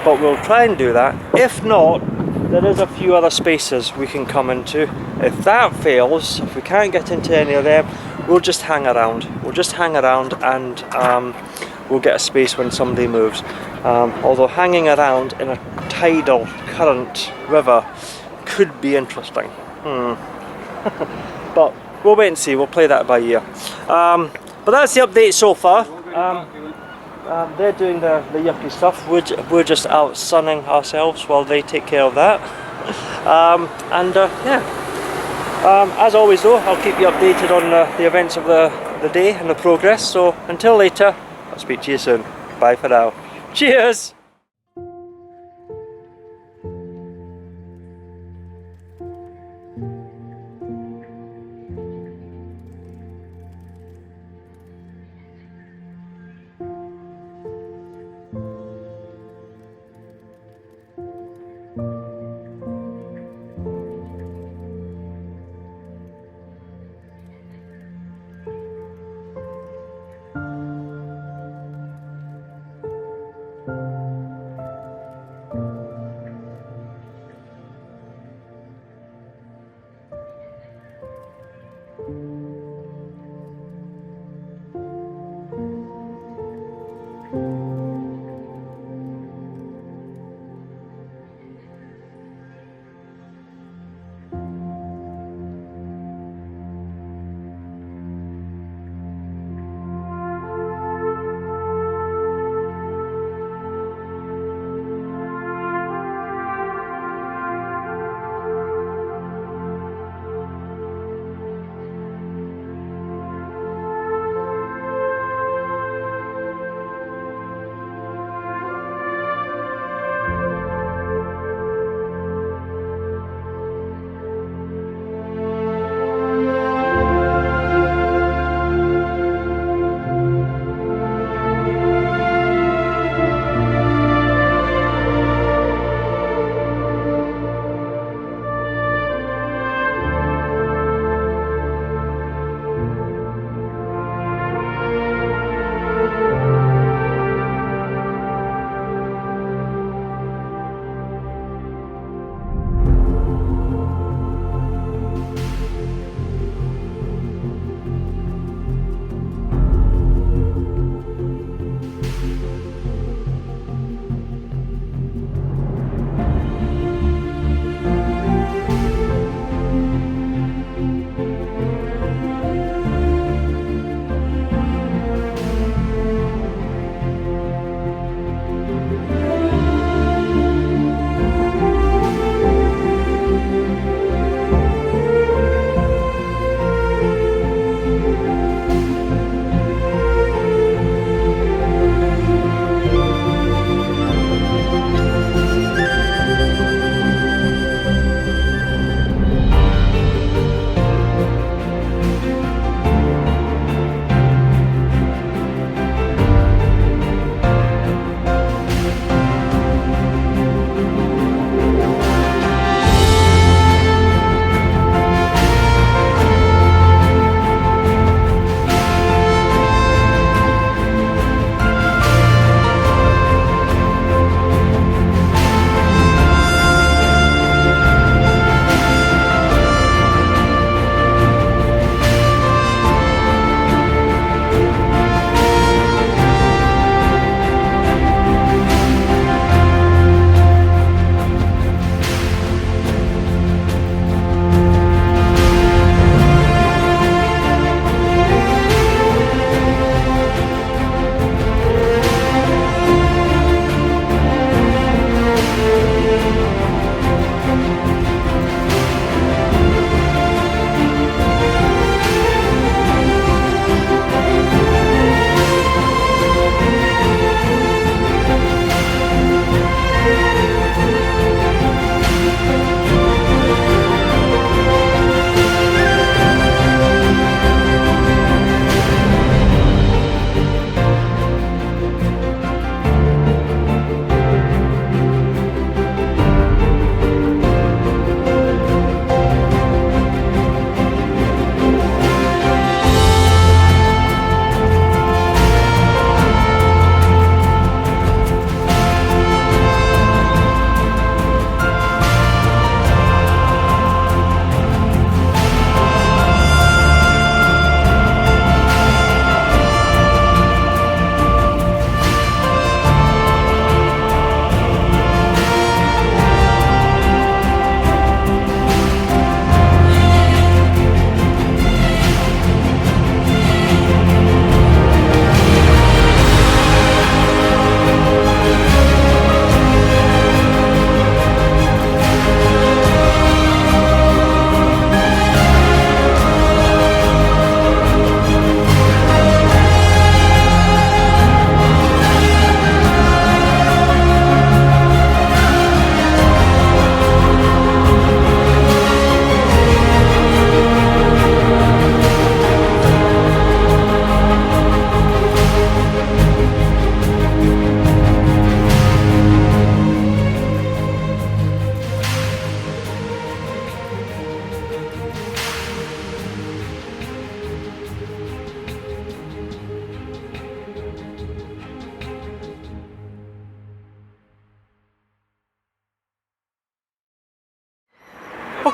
but we'll try and do that. If not, there is a few other spaces we can come into. If that fails, if we can't get into any of them, we'll just hang around. We'll just hang around and we'll get a space when somebody moves. Although hanging around in a tidal current river could be interesting. But we'll wait and see, we'll play that by ear. But that's the update so far. They're doing the yucky stuff. We're just out sunning ourselves while they take care of that. Yeah. As always though, I'll keep you updated on the events of the day and the progress. So until later, I'll speak to you soon. Bye for now. Cheers!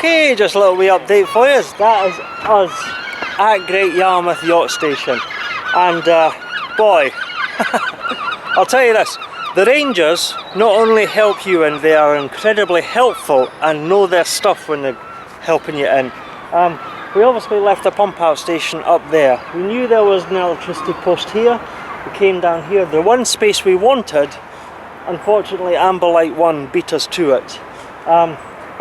Okay, just a little wee update for you. That is us at Great Yarmouth Yacht Station. And boy, I'll tell you this, the Rangers not only help you in, they are incredibly helpful and know their stuff when they're helping you in. We obviously left the pump out station up there. We knew there was an electricity post here. We came down here. The one space we wanted, unfortunately Amber Light 1 beat us to it.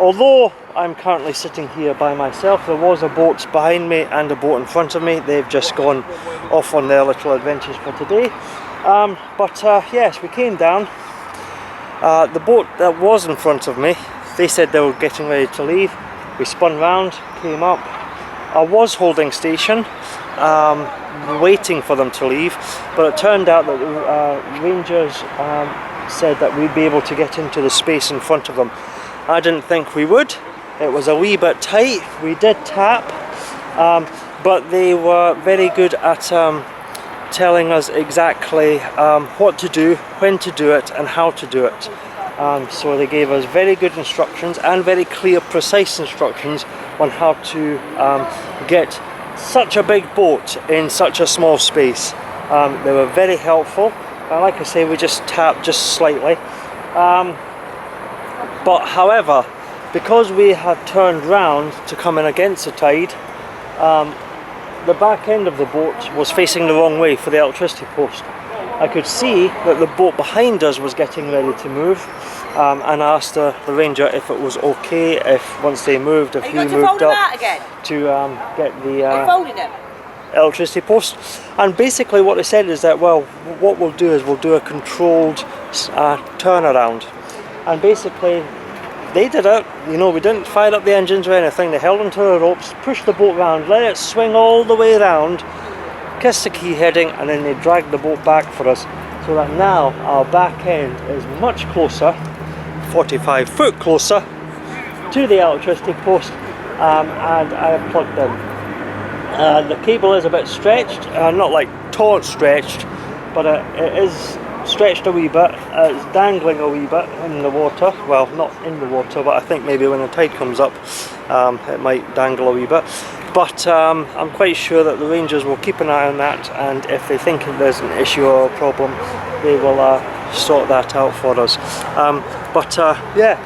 Although I'm currently sitting here by myself, there was a boat behind me and a boat in front of me. They've just gone off on their little adventures for today. Yes, we came down. The boat that was in front of me, they said they were getting ready to leave. We spun round, came up. I was holding station, waiting for them to leave, but it turned out that the Rangers said that we'd be able to get into the space in front of them. I didn't think we would. It was a wee bit tight. We did tap, but they were very good at telling us exactly what to do, when to do it, and how to do it. So they gave us very good instructions and very clear, precise instructions on how to get such a big boat in such a small space. They were very helpful. Like I say, we just tapped just slightly. But however, because we had turned round to come in against the tide, the back end of the boat was facing the wrong way for the electricity post. I could see that the boat behind us was getting ready to move, and I asked the Ranger if it was okay if once they moved, if we moved up to get the electricity post. And basically what they said is that, well, what we'll do is we'll do a controlled turnaround. And basically they did it, you know, we didn't fire up the engines or anything. They held onto the ropes, pushed the boat round, let it swing all the way around, kissed the key heading, and then they dragged the boat back for us, so that now our back end is much closer, 45 foot closer to the electricity post, and I have plugged in. The cable is a bit stretched, not like taut stretched, but it is stretched a wee bit. It's dangling a wee bit in the water. Well, not in the water, but I think maybe when the tide comes up it might dangle a wee bit. But I'm quite sure that the Rangers will keep an eye on that, and if they think there's an issue or a problem, they will sort that out for us. Yeah,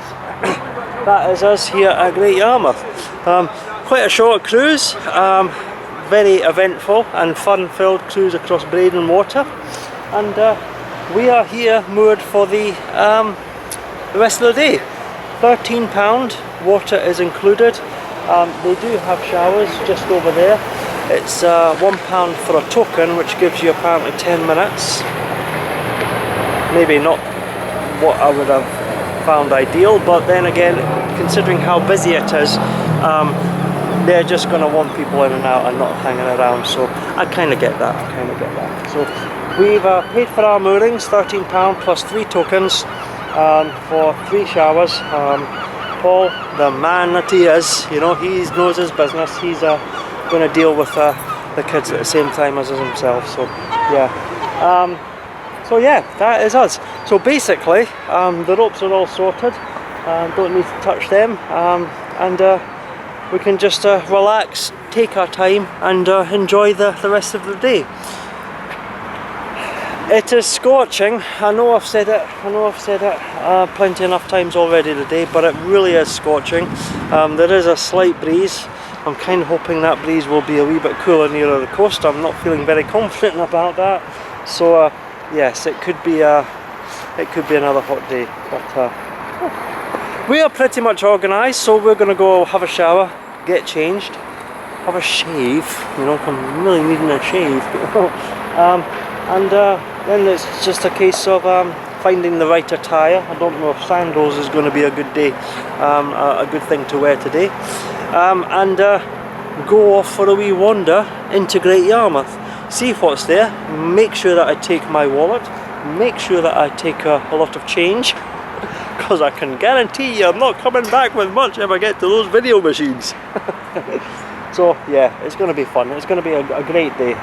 that is us here at Great Yarmouth. Quite a short cruise, very eventful and fun-filled cruise across Breydon Water, and we are here moored for the rest of the day. £13, water is included. They do have showers just over there. It's £1 for a token, which gives you apparently 10 minutes. Maybe not what I would have found ideal, but then again, considering how busy it is, they're just going to want people in and out and not hanging around, so I kind of get that, So we've paid for our moorings, £13 plus 3 tokens for 3 showers. Paul, the man that he is, you know, he knows his business. He's going to deal with the kids at the same time as himself, so yeah. So yeah, that is us. So basically, the ropes are all sorted, don't need to touch them, and we can just relax, take our time, and enjoy the rest of the day. It is scorching. I know I've said it plenty enough times already today, but it really is scorching. There is a slight breeze. I'm kind of hoping that breeze will be a wee bit cooler nearer the coast. I'm not feeling very confident about that. So yes, it could be another hot day. But we are pretty much organised, so we're going to go have a shower, get changed, have a shave. You know, I'm really needing a shave. And then it's just a case of finding the right attire. I don't know if sandals is going to be a good day, a good thing to wear today, and go off for a wee wander into Great Yarmouth, see what's there, make sure that I take my wallet, make sure that I take a lot of change, because I can guarantee you I'm not coming back with much if I get to those video machines. So yeah, it's going to be fun. It's going to be a great day,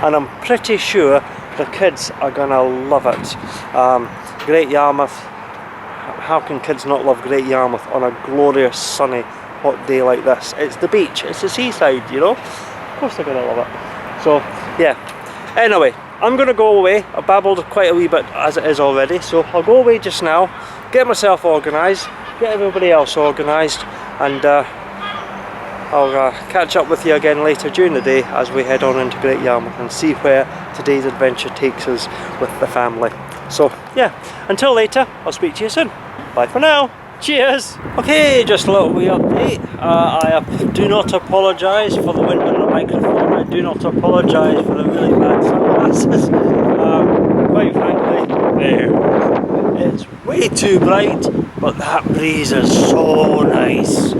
and I'm pretty sure the kids are going to love it. Great Yarmouth, how can kids not love Great Yarmouth on a glorious sunny hot day like this. It's the beach, it's the seaside, you know. Of course they're gonna love it. So yeah. Anyway, I'm gonna go away. I've babbled quite a wee bit as it is already, so I'll go away just now, get myself organised, get everybody else organised, and I'll catch up with you again later during the day as we head on into Great Yarmouth and see where today's adventure takes us with the family. So yeah, until later, I'll speak to you soon. Bye for now. Cheers! Okay, just a little wee update. I do not apologise for the wind on the microphone. I do not apologise for the really bad sunglasses. Quite frankly, it's way too bright, but that breeze is so nice.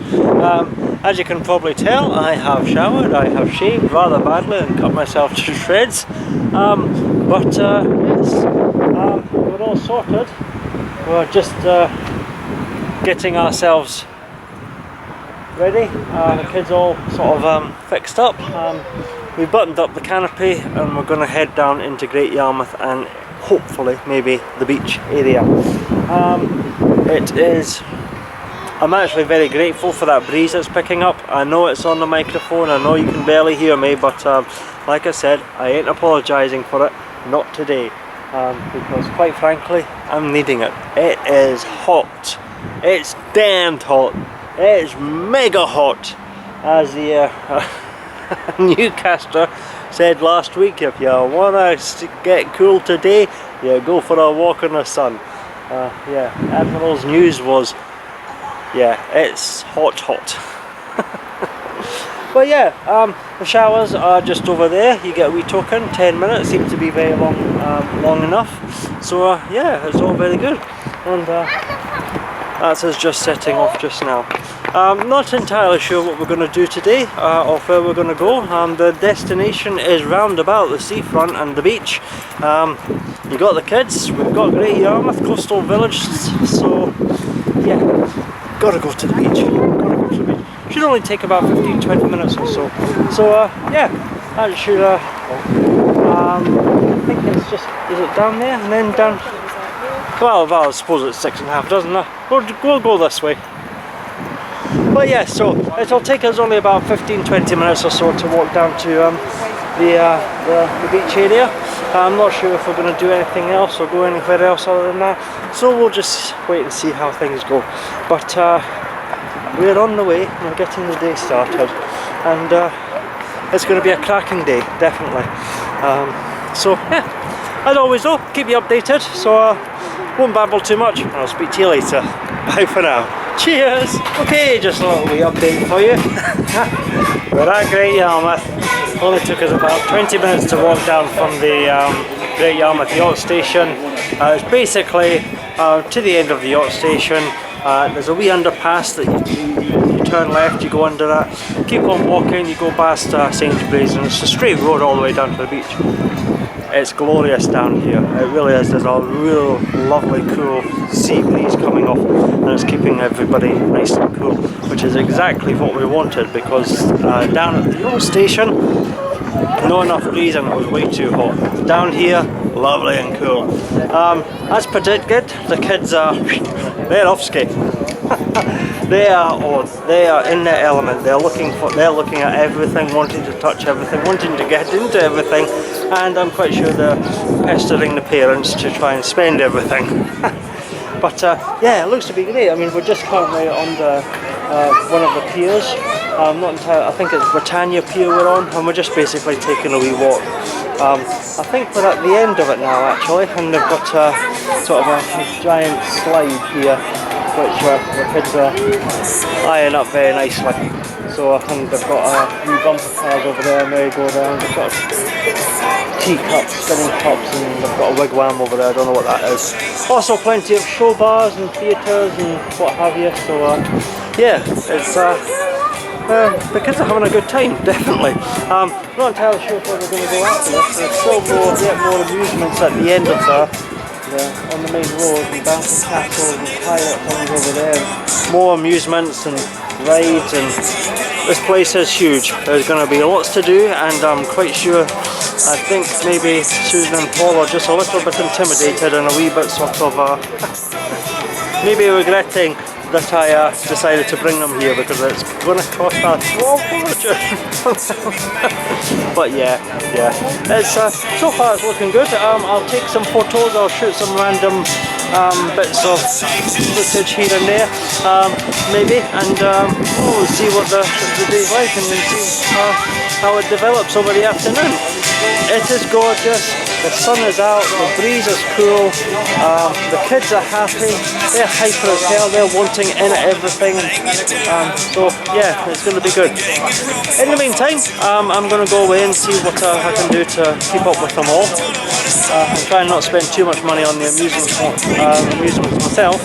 As you can probably tell, I have showered, I have shaved rather badly and cut myself to shreds. But yes, we're all sorted. We're just getting ourselves ready. The kids all sort of fixed up. We buttoned up the canopy and we're going to head down into Great Yarmouth and hopefully maybe the beach area. I'm actually very grateful for that breeze that's picking up. I know it's on the microphone, I know you can barely hear me, but like I said, I ain't apologising for it, not today, because quite frankly, I'm needing it. It is hot. It's damned hot. It's mega hot, as the newscaster said last week. If you want to get cool today, you go for a walk in the sun. Yeah, Admiral's news was, yeah, it's hot. But yeah, the showers are just over there. You get a wee token, 10 minutes, seems to be very long enough. So yeah, it's all very good. And that's us just setting off just now. Not entirely sure what we're going to do today or where we're going to go. The destination is round about the seafront and the beach. You got the kids, we've got Great Yarmouth, coastal village, so yeah, gotta go to the beach. Should only take about 15-20 minutes or so. So yeah, that should I think it's just, is it down there and then down? Well, I suppose it's 6.5, doesn't it? We'll go this way. But yeah, so it'll take us only about 15-20 minutes or so to walk down to the beach area. I'm not sure if we're going to do anything else or go anywhere else other than that. So we'll just wait and see how things go. But we're on the way, we're getting the day started. And it's going to be a cracking day, definitely. So yeah, as always though, keep you updated. So won't babble too much, and I'll speak to you later. Bye for now. Cheers! Okay, just a little wee update for you. We're at Great Yarmouth. Only took us about 20 minutes to walk down from the Great Yarmouth yacht station. It's basically to the end of the yacht station. There's a wee underpass that you turn left, you go under that. Keep on walking, you go past Sainsbury's, and it's a straight road all the way down to the beach. It's glorious down here, it really is. There's a real lovely cool sea breeze coming off and it's keeping everybody nice and cool, which is exactly what we wanted, because down at the old station, not enough breeze and it was way too hot. Down here, lovely and cool. As predicted, the kids they're off skating. They are in their element. They're looking at everything, wanting to touch everything, wanting to get into everything, and I'm quite sure they're pestering the parents to try and spend everything. But yeah, it looks to be great. I mean, we're just currently on the one of the piers. Not entirely, I think it's Britannia Pier we're on, and we're just basically taking a wee walk. I think we're at the end of it now actually, and they've got sort of a giant slide here, which the kids are eyeing up very nicely. So I think they've got a few bumper cars over there, merry-go-round. They've got teacups, spinning tops, and they've got a wigwam over there. I don't know what that is. Also plenty of show bars and theatres and what have you. So yeah, it's the kids are having a good time, definitely. Not entirely sure where we're going to go after this. There's still more amusements at the end of on the main road, and bouncing castles and pilot things over there. More amusements and rides, and this place is huge. There's going to be lots to do, and I'm quite sure, I think maybe Susan and Paul are just a little bit intimidated and a wee bit sort of maybe regretting that I decided to bring them here because it's going to cost a fortune. But yeah, it's so far it's looking good. I'll take some photos. I'll shoot some random bits of footage here and there, maybe, and we'll see what the day's like and then see how it develops over the afternoon. It is gorgeous. The sun is out, the breeze is cool, the kids are happy, they're hyper as hell, they're wanting in everything, so yeah, it's going to be good. In the meantime, I'm going to go away and see what I can do to keep up with them all. I'm trying not to spend too much money on the amusements myself,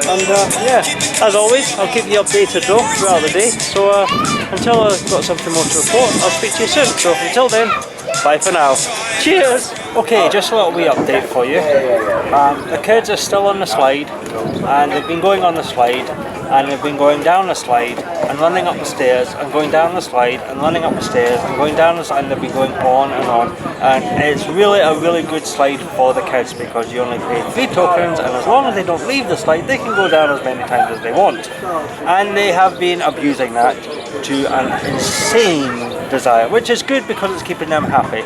and yeah, as always, I'll keep you updated though throughout the day, so until I've got something more to report, I'll speak to you soon, so until then, bye for now. Cheers! Okay, just a little wee update for you. The kids are still on the slide, and they've been going on the slide, and they've been going down the slide, and running up the stairs, and going down the slide, and running up the stairs, and going down the slide, and they've been going on, and it's really a really good slide for the kids because you only pay 3 tokens, and as long as they don't leave the slide, they can go down as many times as they want. And they have been abusing that to an insane desire, which is good because it's keeping them happy.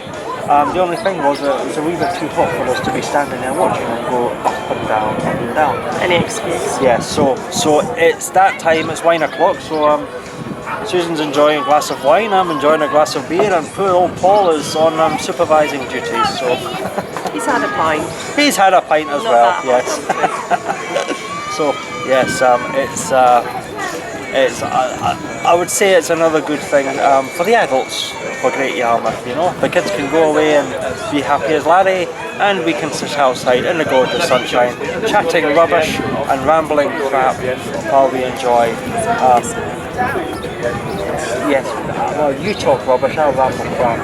The only thing was that it was a wee bit too hot for us to be standing there watching and go up and down, up and down. Any excuse? Yeah, so it's that time, it's wine o'clock, so Susan's enjoying a glass of wine, I'm enjoying a glass of beer, and poor old Paul is on supervising duties, so... He's had a pint. He's had a pint as well, yes. So, yes, I would say it's another good thing for the adults for Great Yarmouth, you know. The kids can go away and be happy as Larry, and we can sit outside in the gorgeous sunshine, chatting rubbish and rambling crap while we enjoy. Yes, well, you talk rubbish, I'll ramble crap.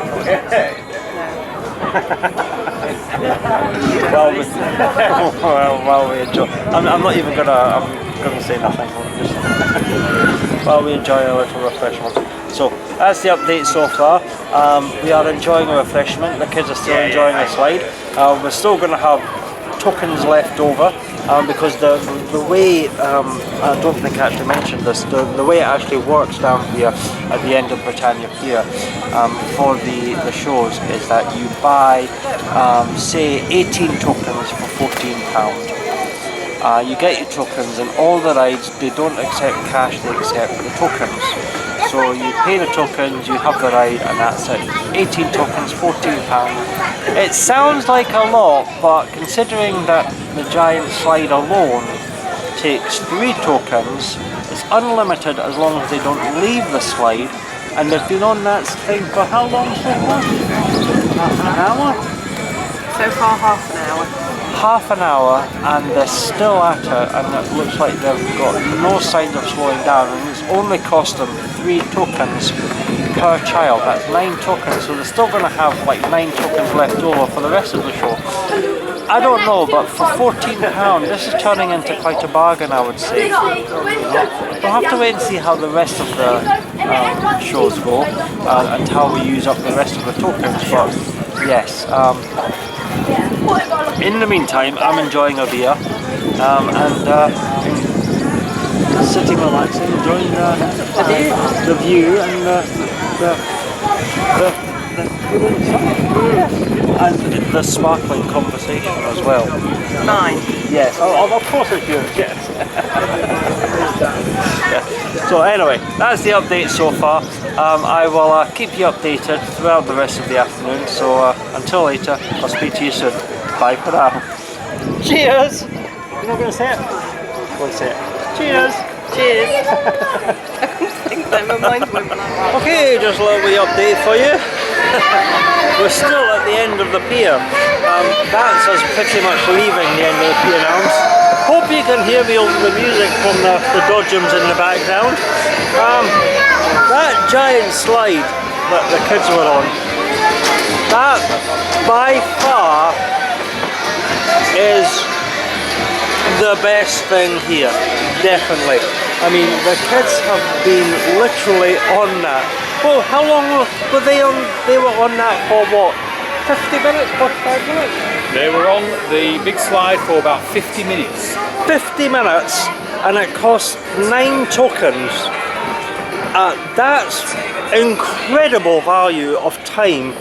While we enjoy. I'm not even gonna say nothing. While we enjoy a little refreshment. So that's the update so far. We are enjoying a refreshment. The kids are still enjoying the slide. We're still going to have tokens left over because the way I don't think I actually mentioned this. The way it actually works down here at the end of Britannia Pier for the shows is that you buy say 18 tokens for £14. You get your tokens, and all the rides, they don't accept cash, they accept the tokens. So you pay the tokens, you have the ride, and that's it. 18 tokens, £14. It sounds like a lot, but considering that the giant slide alone takes 3 tokens, it's unlimited as long as they don't leave the slide. And they've been on that slide for how long so far? Half an hour? So far, half an hour. Half an hour, and they're still at it, and it looks like they've got no signs of slowing down, and it's only cost them 3 tokens per child. That's 9 tokens, so they're still going to have like 9 tokens left over for the rest of the show. I don't know, but for £14 this is turning into quite a bargain, I would say. We'll have to wait and see how the rest of the shows go and how we use up the rest of the tokens, but yes, in the meantime, I'm enjoying a beer and sitting relaxing, enjoying the view and and the sparkling conversation as well. Mine? Yes, of course it's yours, yes. Yeah. So anyway, that's the update so far. I will keep you updated throughout the rest of the afternoon, so until later, I'll speak to you soon. Bye for now. Cheers! You're not going to say it? Go and say it. Cheers! Cheers! I think that reminds me when I... Okay, just a little wee update for you. We're still at the end of the pier. That's us pretty much leaving the end of the pier now. Hope you can hear me over the music from the dodgems in the background. That giant slide that the kids were on, that by far is the best thing here, definitely. I mean, the kids have been literally on that. Well, how long were they on? They were on that for what? 50 minutes, 45 minutes? They were on the big slide for about 50 minutes. 50 minutes, and it cost 9 tokens. That's incredible value of time.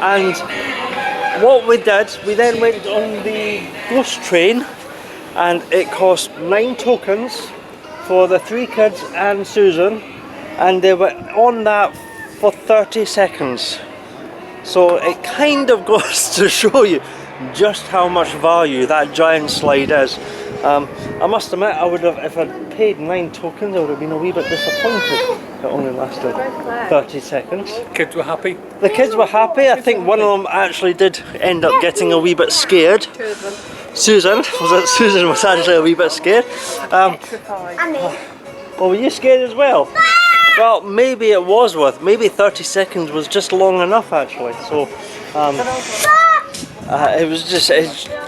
And what we did, we then went on the ghost train, and it cost 9 tokens for the 3 kids and Susan, and they were on that for 30 seconds. So it kind of goes to show you just how much value that giant slide is. I must admit, I would have, if I'd paid 9 tokens, I would have been a wee bit disappointed. It only lasted 30 seconds. Kids were happy? The kids were happy. I think one of them actually did end up getting a wee bit scared. 2 of them. Susan was actually a wee bit scared. Well, were you scared as well? Well, maybe it was maybe 30 seconds was just long enough actually. So it was just,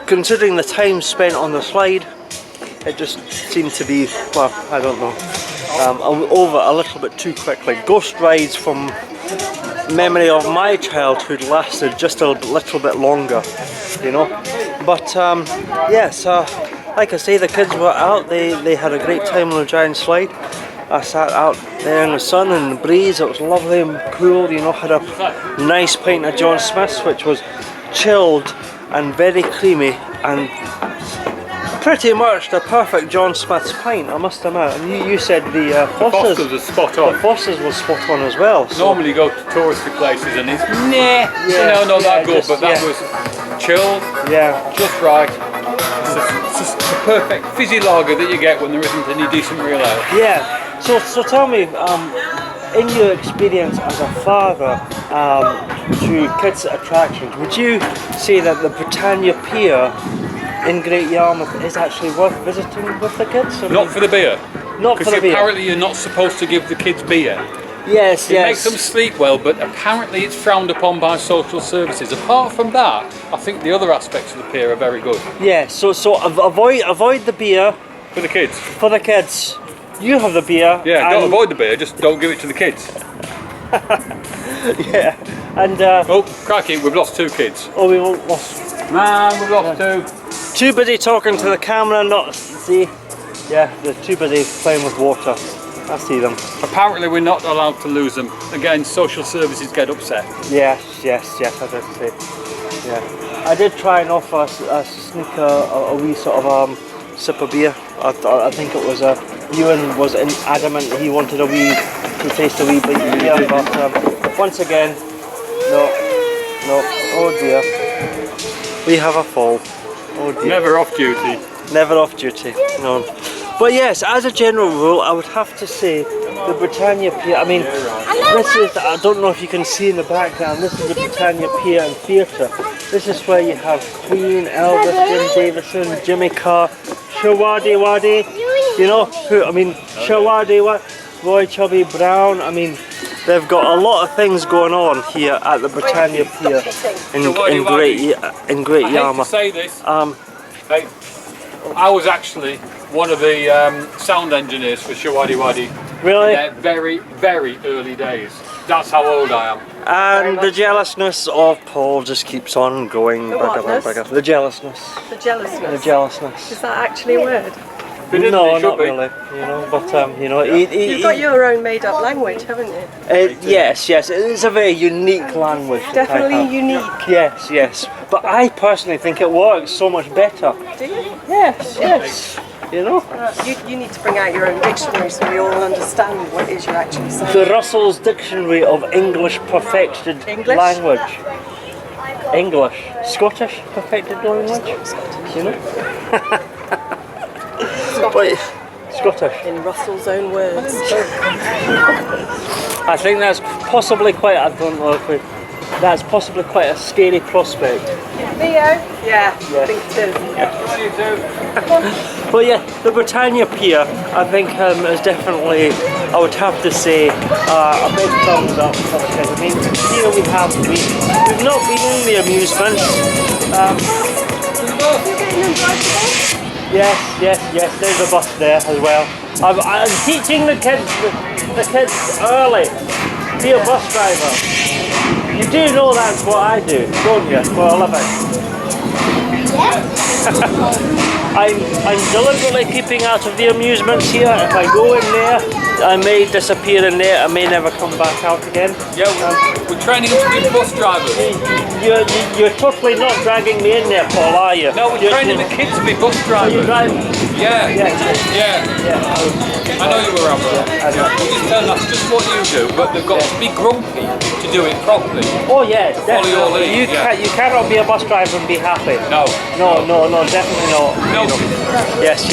considering the time spent on the slide, it just seemed to be, well, I don't know, over a little bit too quickly. Ghost rides from memory of my childhood lasted just a little bit longer, you know. But yes, like I say, the kids were out, they had a great time on the giant slide. I sat out there in the sun and the breeze, it was lovely and cool, you know, had a nice pint of John Smith's, which was chilled and very creamy and pretty much the perfect John Smith's pint, I must admit. And you said the Foster's was spot on. The Foster's was spot on as well. So. Normally you go to touristy places and it's not that good, but that was chilled, just right. It's just the perfect fizzy lager that you get when there isn't any decent real ale. Yeah. So tell me, in your experience as a father to kids attractions, would you say that the Britannia Pier in Great Yarmouth is actually worth visiting with the kids? Not for the beer. Not for the beer. Because apparently you're not supposed to give the kids beer. Yes, It makes them sleep well, but apparently it's frowned upon by social services. Apart from that, I think the other aspects of the pier are very good. Yeah, so avoid the beer. For the kids. For the kids. You have the beer. Yeah, don't avoid the beer, just don't give it to the kids. Yeah, and... oh, crikey, we've lost 2 kids. Oh, we lost... Man, we've lost 2. Too busy talking to the camera, not see. Yeah, they're too busy playing with water. I see them. Apparently we're not allowed to lose them. Again, social services get upset. Yes, I did say. Yeah, I did try and offer a sneak a wee sort of sip of beer. I think it was Ewan was adamant he wanted to taste a wee bit of beer, but once again, no. Oh dear, we have a fall. Oh dear. Never off duty. Never off duty. No. But yes, as a general rule, I would have to say the Britannia Pier. I mean, this is, I don't know if you can see in the background, this is the Britannia Pier and Theatre. This is where you have Queen, Elvis, Jim Davison, Jimmy Carr, Shawadi Wadi, you know, Shawadi Wadi, Roy Chubby Brown. I mean, they've got a lot of things going on here at the Britannia Pier in Great Yarmouth. I hate to say this. I was actually one of the sound engineers for Shawadi Wadi. Really? In their very, very early days. That's how old I am. And the jealousness of Paul just keeps on growing bigger. The jealousness. The jealousness. The jealousness. Is that actually a word? No, not really. You know, but you know, you've got your own made-up language, haven't you? Yes, it is a very unique language. Definitely unique. Yes. But I personally think it works so much better. Do you? Yes. You know. You need to bring out your own dictionary so we all understand what it is you're actually saying. The Russell's Dictionary of English Perfected Language. English. Scottish Perfected Language. Scottish. You know. Wait, Scottish. In Russell's own words. I think that's possibly quite, that's possibly quite a scary prospect. Theo? Yeah, I think it is. But yeah, the Britannia Pier, I think is definitely, I would have to say, a big thumbs up for the kids. I mean, here we've not been in the amusements. You're getting invited today? Yes, there's a bus there as well. I'm teaching the kids early. Be a bus driver. You do know that's what I do, don't you, for a living? I'm deliberately keeping out of the amusements here. If I go in there, I may disappear in there. I may never come back out again. Yeah, we're training to be bus drivers. You're totally not dragging me in there, Paul, are you? No, we're training the kids to be bus Are you drivers. driving? Yeah. Yeah. I know you were out there. I know. We just tell them that's just what you do, but they've got to be grumpy to do it properly. Oh yeah, Follow your definitely. lead, You cannot be a bus driver and be happy. No. No, definitely not. No. Yes.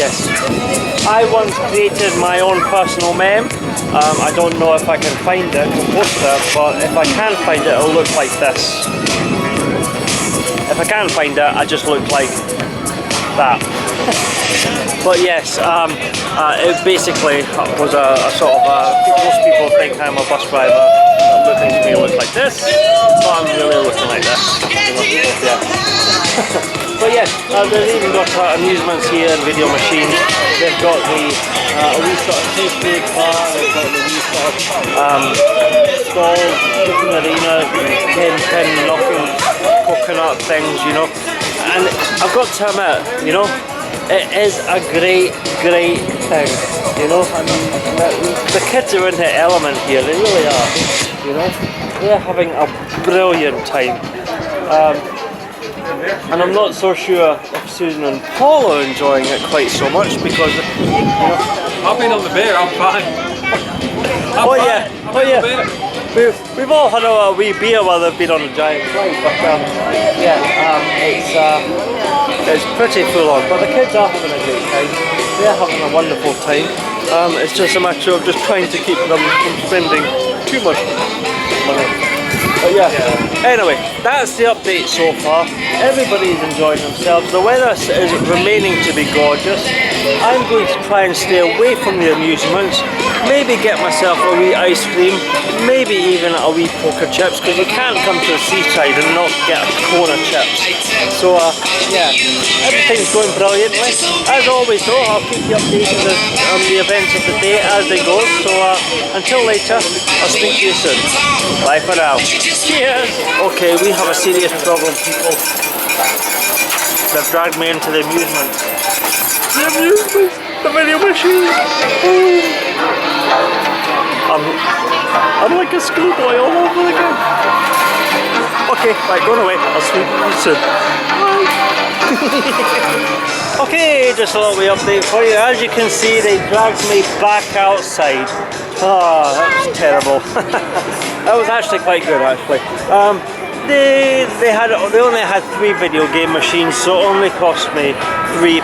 I once created my own personal meme. I don't know if I can find it to post it, but if I can find it, it'll look like this. If I can find it, I just look like that. But yes, it basically was a sort of most people think I'm a bus driver. Looking to me look like this, but I'm really looking like this. Yeah. But yes, they've even got amusements here and video machines. They've got the wee sort of seafood bar. They've got the wee sort of stalls, chicken arena, pin knocking coconut things, you know. And I've got to admit, you know, it is a great thing, you know. I mean, the kids are in their element here, they really are, you know. They're having a brilliant time. And I'm not so sure if Susan and Paul are enjoying it quite so much because, you know, I've been on the beer, I'm fine. We've all had a wee beer while they've been on a giant slide, but it's pretty full on. But the kids are having a great time. They're having a wonderful time. It's just a matter of just trying to keep them from spending too much money. But yeah, anyway, that's the update so far. Everybody's enjoying themselves. The weather is remaining to be gorgeous. I'm going to try and stay away from the amusements. Maybe get myself a wee ice cream. Maybe even a wee poker chips, because you can't come to the seaside and not get a cone of chips. So yeah, everything's going brilliantly. As always though, I'll keep you updated on the events of the day as they go. So until later, I'll speak to you soon. Bye for now. Cheers! Okay, we have a serious problem, people. They've dragged me into the amusements. The amusements! The video machine! I'm like a schoolboy all over again. Okay, right, going away. I'll speak to you soon. Bye! Okay, just a little wee update for you. As you can see, they dragged me back outside. Oh, that was terrible. That was actually quite good, actually. They only had 3 video game machines, so it only cost me £3.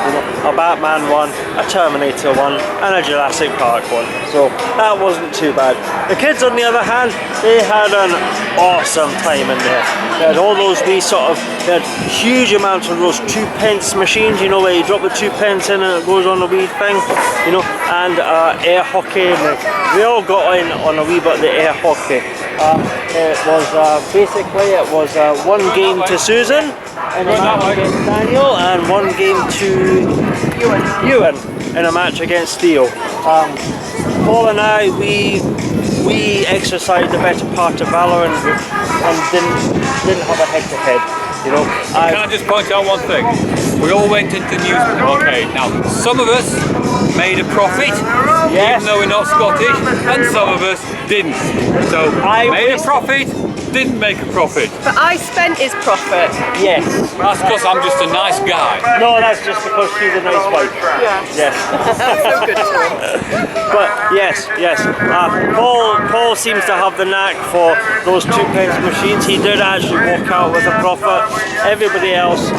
A Batman one, a Terminator one, and a Jurassic Park one. So that wasn't too bad. The kids, on the other hand, they had an awesome time in there. They had all those wee they had huge amounts of those 2-pence machines, you know, where you drop the 2 pence in and it goes on a wee thing, you know, and air hockey. And they all got in on a wee bit of the air hockey. It was basically 1 game to Susan, and a match against Daniel, and 1 game to Ewan in a match against Theo. Paul and I, we exercised the better part of valor and didn't have a head-to-head. You know, Can I just point out one thing? We all went into news. Okay, now some of us made a profit, yes, even though we're not Scottish, and some of us didn't. So made a profit, didn't make a profit. But I spent his profit. yes. That's because I'm just a nice guy. No, that's just because she's a nice wife. Yeah. Yes. So good to him. But yes. Paul seems to have the knack for those 2-pence machines. He did actually walk out with a profit. Everybody else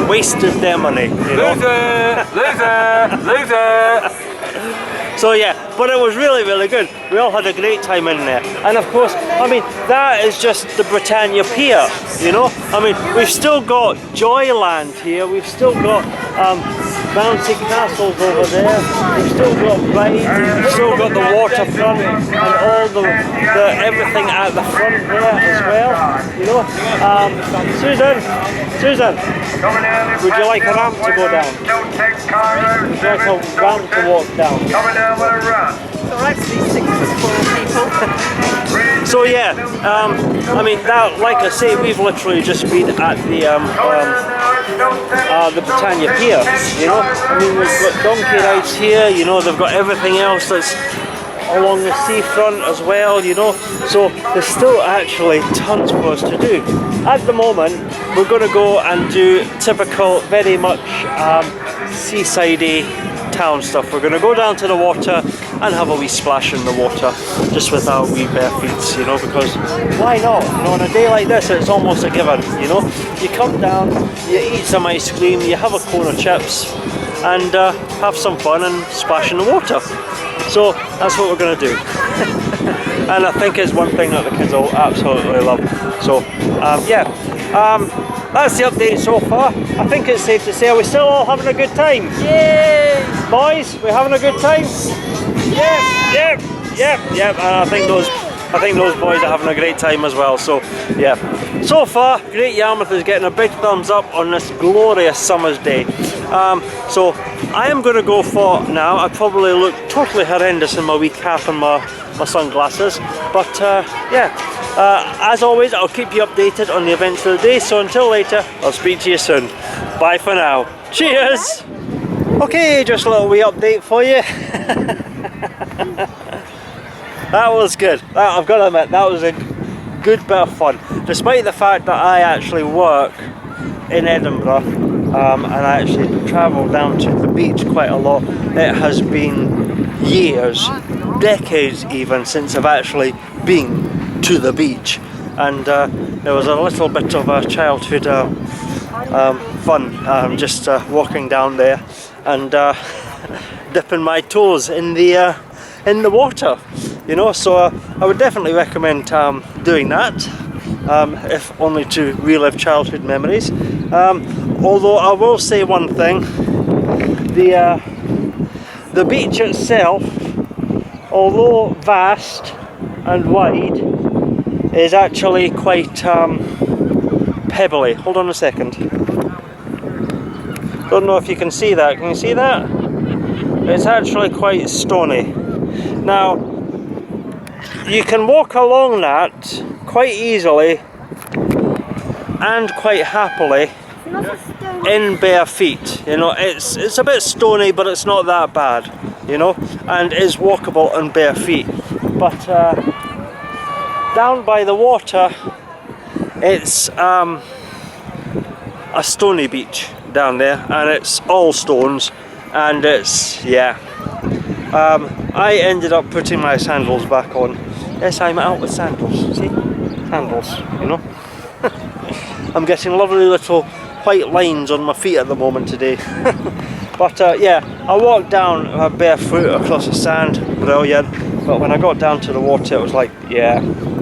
wasted their money, you know. Loser. So yeah, but it was really good. We all had a great time in there. And of course, I mean, that is just the Britannia Pier, you know. I mean, we've still got Joyland here. We've still got bouncy castles over there. We've still got rides. We've still got the waterfront and all the everything at the front there as well, you know. Susan, would you like a ramp to go down? Would you like a ramp to walk down? It's alright for these 6'4" people. So yeah, I mean, that, like I say, we've literally just been at the Britannia Pier, you know. I mean, we've got donkey rides here, you know, they've got everything else that's along the seafront as well, you know. So there's still actually tons for us to do. At the moment, we're going to go and do typical, very much seaside-y town stuff. We're going to go down to the water and have a wee splash in the water, just with our wee bare feet, you know, because why not? You know, on a day like this, it's almost a given, you know. You come down, you eat some ice cream, you have a cone of chips, and have some fun and splash in the water. So that's what we're going to do. And I think it's one thing that the kids will absolutely love. So yeah, that's the update so far. I think it's safe to say, are we still all having a good time? Yay! Boys, we're having a good time? Yep. And I think those boys are having a great time as well. So yeah, so far Great Yarmouth is getting a big thumbs up on this glorious summer's day. So I am going to go for now. I probably look totally horrendous in my wee cap and my sunglasses, but yeah, as always, I'll keep you updated on the events of the day. So until later, I'll speak to you soon. Bye for now. Cheers. Okay, just a little wee update for you. That was good. I've got to admit, that was a good bit of fun, despite the fact that I actually work in Edinburgh, and I actually travel down to the beach quite a lot. It has been years, decades even, since I've actually been to the beach, and there was a little bit of a childhood fun, just walking down there and dipping my toes in the water, you know. So I would definitely recommend doing that, if only to relive childhood memories. Although I will say one thing, the beach itself, although vast and wide, is actually quite pebbly. Hold on a second. Don't know if you can see that. Can you see that? It's actually quite stony. Now, you can walk along that quite easily and quite happily in bare feet. You know, it's a bit stony, but it's not that bad, you know, and is walkable on bare feet. But down by the water, it's a stony beach down there, and it's all stones, and it's, yeah. I ended up putting my sandals back on. Yes, I'm out with sandals. See? Sandals, you know. I'm getting lovely little white lines on my feet at the moment today. But yeah, I walked down barefoot across the sand, brilliant. But when I got down to the water, it was like, yeah,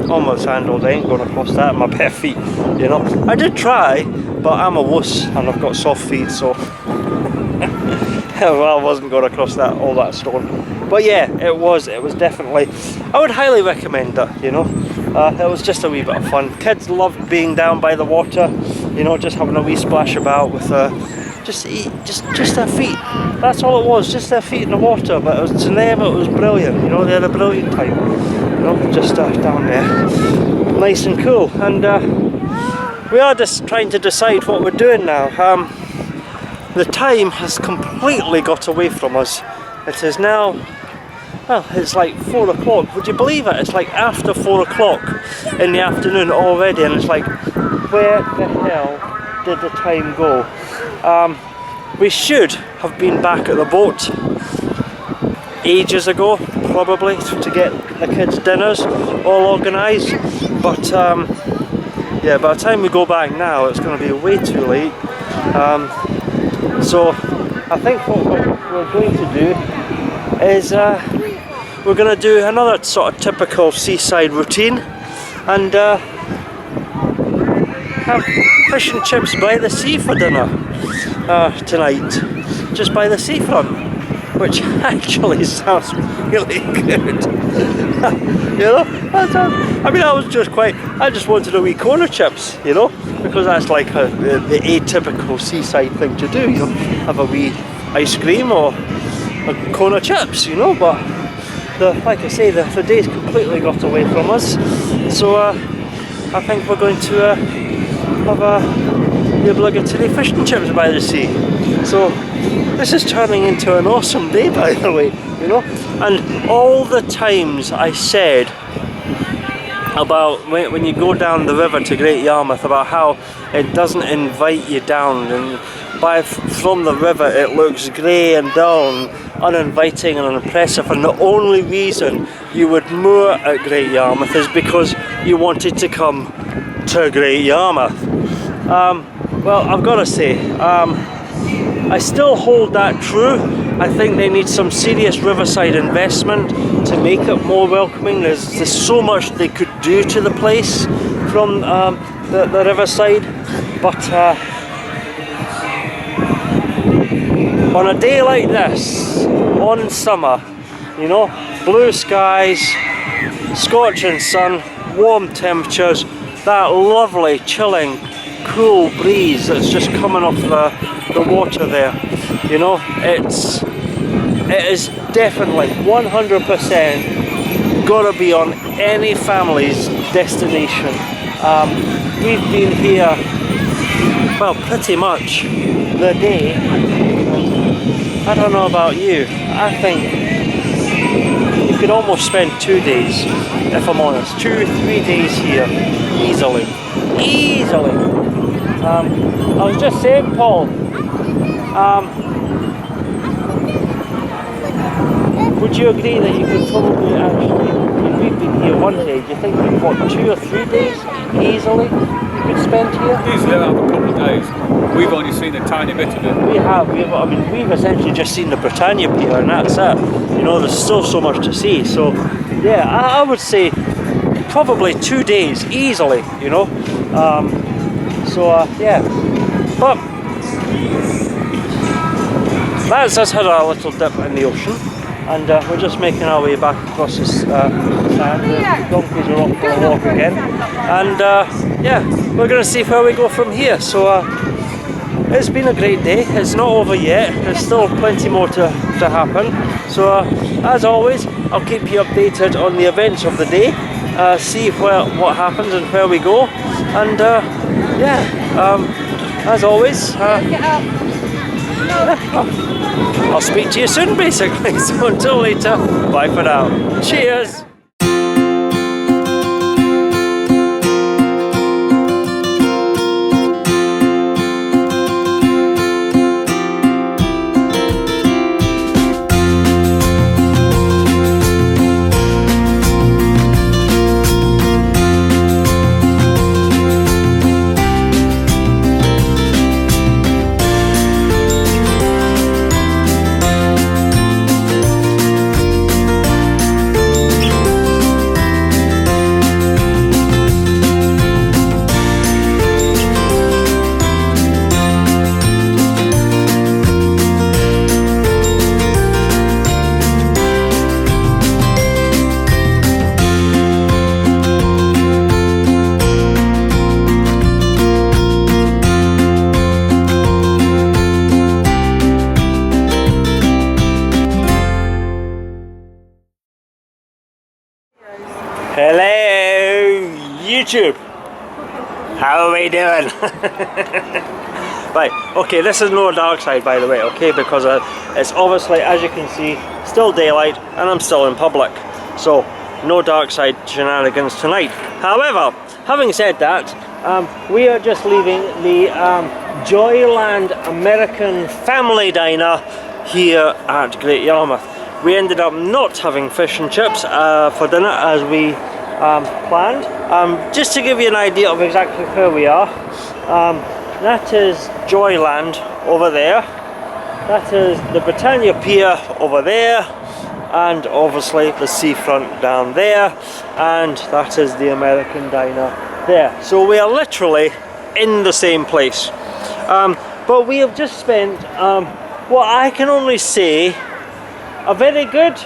on my sandals, I ain't going across that in my bare feet, you know. I did try, but I'm a wuss and I've got soft feet, so well, I wasn't going across all that stone. But yeah, it was definitely, I would highly recommend that, you know. It was just a wee bit of fun. Kids loved being down by the water, you know, just having a wee splash about with just their feet. That's all it was, just their feet in the water. But it was, to them, it was brilliant. You know, they had a brilliant time. You know, just down there, nice and cool. And we are just trying to decide what we're doing now. The time has completely got away from us. It is now, well, it's like 4 o'clock. Would you believe it? It's like after 4 o'clock in the afternoon already, and it's like, where the hell did the time go? We should have been back at the boat ages ago, probably, to get the kids' dinners all organised. But yeah, by the time we go back now, it's going to be way too late. So I think what we're going to do is we're going to do another sort of typical seaside routine, and have fish and chips by the sea for dinner tonight, just by the seafront, which actually sounds really good. You know, I mean, I just wanted a wee cone of chips, you know, because that's like the atypical seaside thing to do. You know, have a wee ice cream or a cone of chips, you know. But like I say, the day's completely got away from us. So I think we're going to have the obligatory fish and chips by the sea. So this is turning into an awesome day, by the way, you know. And all the times I said about when you go down the river to Great Yarmouth, about how it doesn't invite you down, and from the river it looks grey and dull and uninviting and unimpressive, and the only reason you would moor at Great Yarmouth is because you wanted to come to Great Yarmouth. Well, I've got to say, I still hold that true. I think they need some serious riverside investment to make it more welcoming. There's so much they could do to the place from the riverside, but on a day like this, on summer, you know, blue skies, scorching sun, warm temperatures, that lovely chilling cool breeze that's just coming off the water there, you know, it is definitely 100% gotta be on any family's destination. We've been here, well, pretty much the day. I don't know about you, I think you could almost spend 2 days, if I'm honest, 2-3 days here, easily. I was just saying, Paul, would you agree that you could probably actually, if we've been here 1 day, do you think we've got 2 or 3 days easily you could spend here? Easily have a couple of days. We've only seen a tiny bit of it. We've essentially just seen the Britannia Pier, and that's it. You know, there's still so much to see. So, yeah, I would say probably 2 days easily, you know. Yeah, but that's us had our little dip in the ocean, and we're just making our way back across this sand. The donkeys are off for a walk again, and yeah, we're going to see where we go from here. So it's been a great day. It's not over yet. There's still plenty more to happen. So as always, I'll keep you updated on the events of the day, see what happens and where we go, and yeah, as always, I'll speak to you soon, basically. So until later, bye for now. Cheers! Hello, YouTube. How are we doing? Right, okay, this is no dark side, by the way, okay, because it's obviously, as you can see, still daylight and I'm still in public, so no dark side shenanigans tonight. However, having said that, we are just leaving the Joyland American Family Diner here at Great Yarmouth. We ended up not having fish and chips for dinner as we planned. Just to give you an idea of exactly where we are, that is Joyland over there, that is the Britannia Pier over there, and obviously the seafront down there, and that is the American Diner there. So we are literally in the same place, but we have just spent what I can only say a very good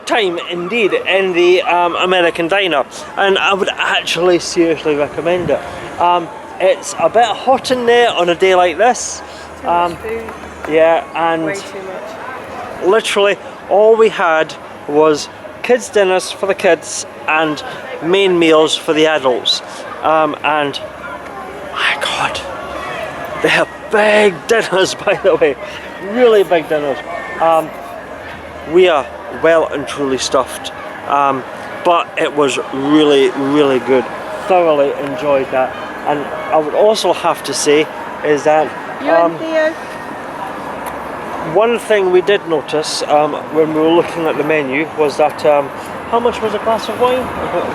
time indeed in the American Diner, and I would actually seriously recommend it. It's a bit hot in there on a day like this. Too much food. Yeah, and Way too much. literally all we had was kids' dinners for the kids and main meals for the adults. And my God, they have big dinners, by the way, really big dinners. We are well and truly stuffed, but it was really, really good. Thoroughly enjoyed that. And I would also have to say is that one thing we did notice when we were looking at the menu was that how much was a glass of wine?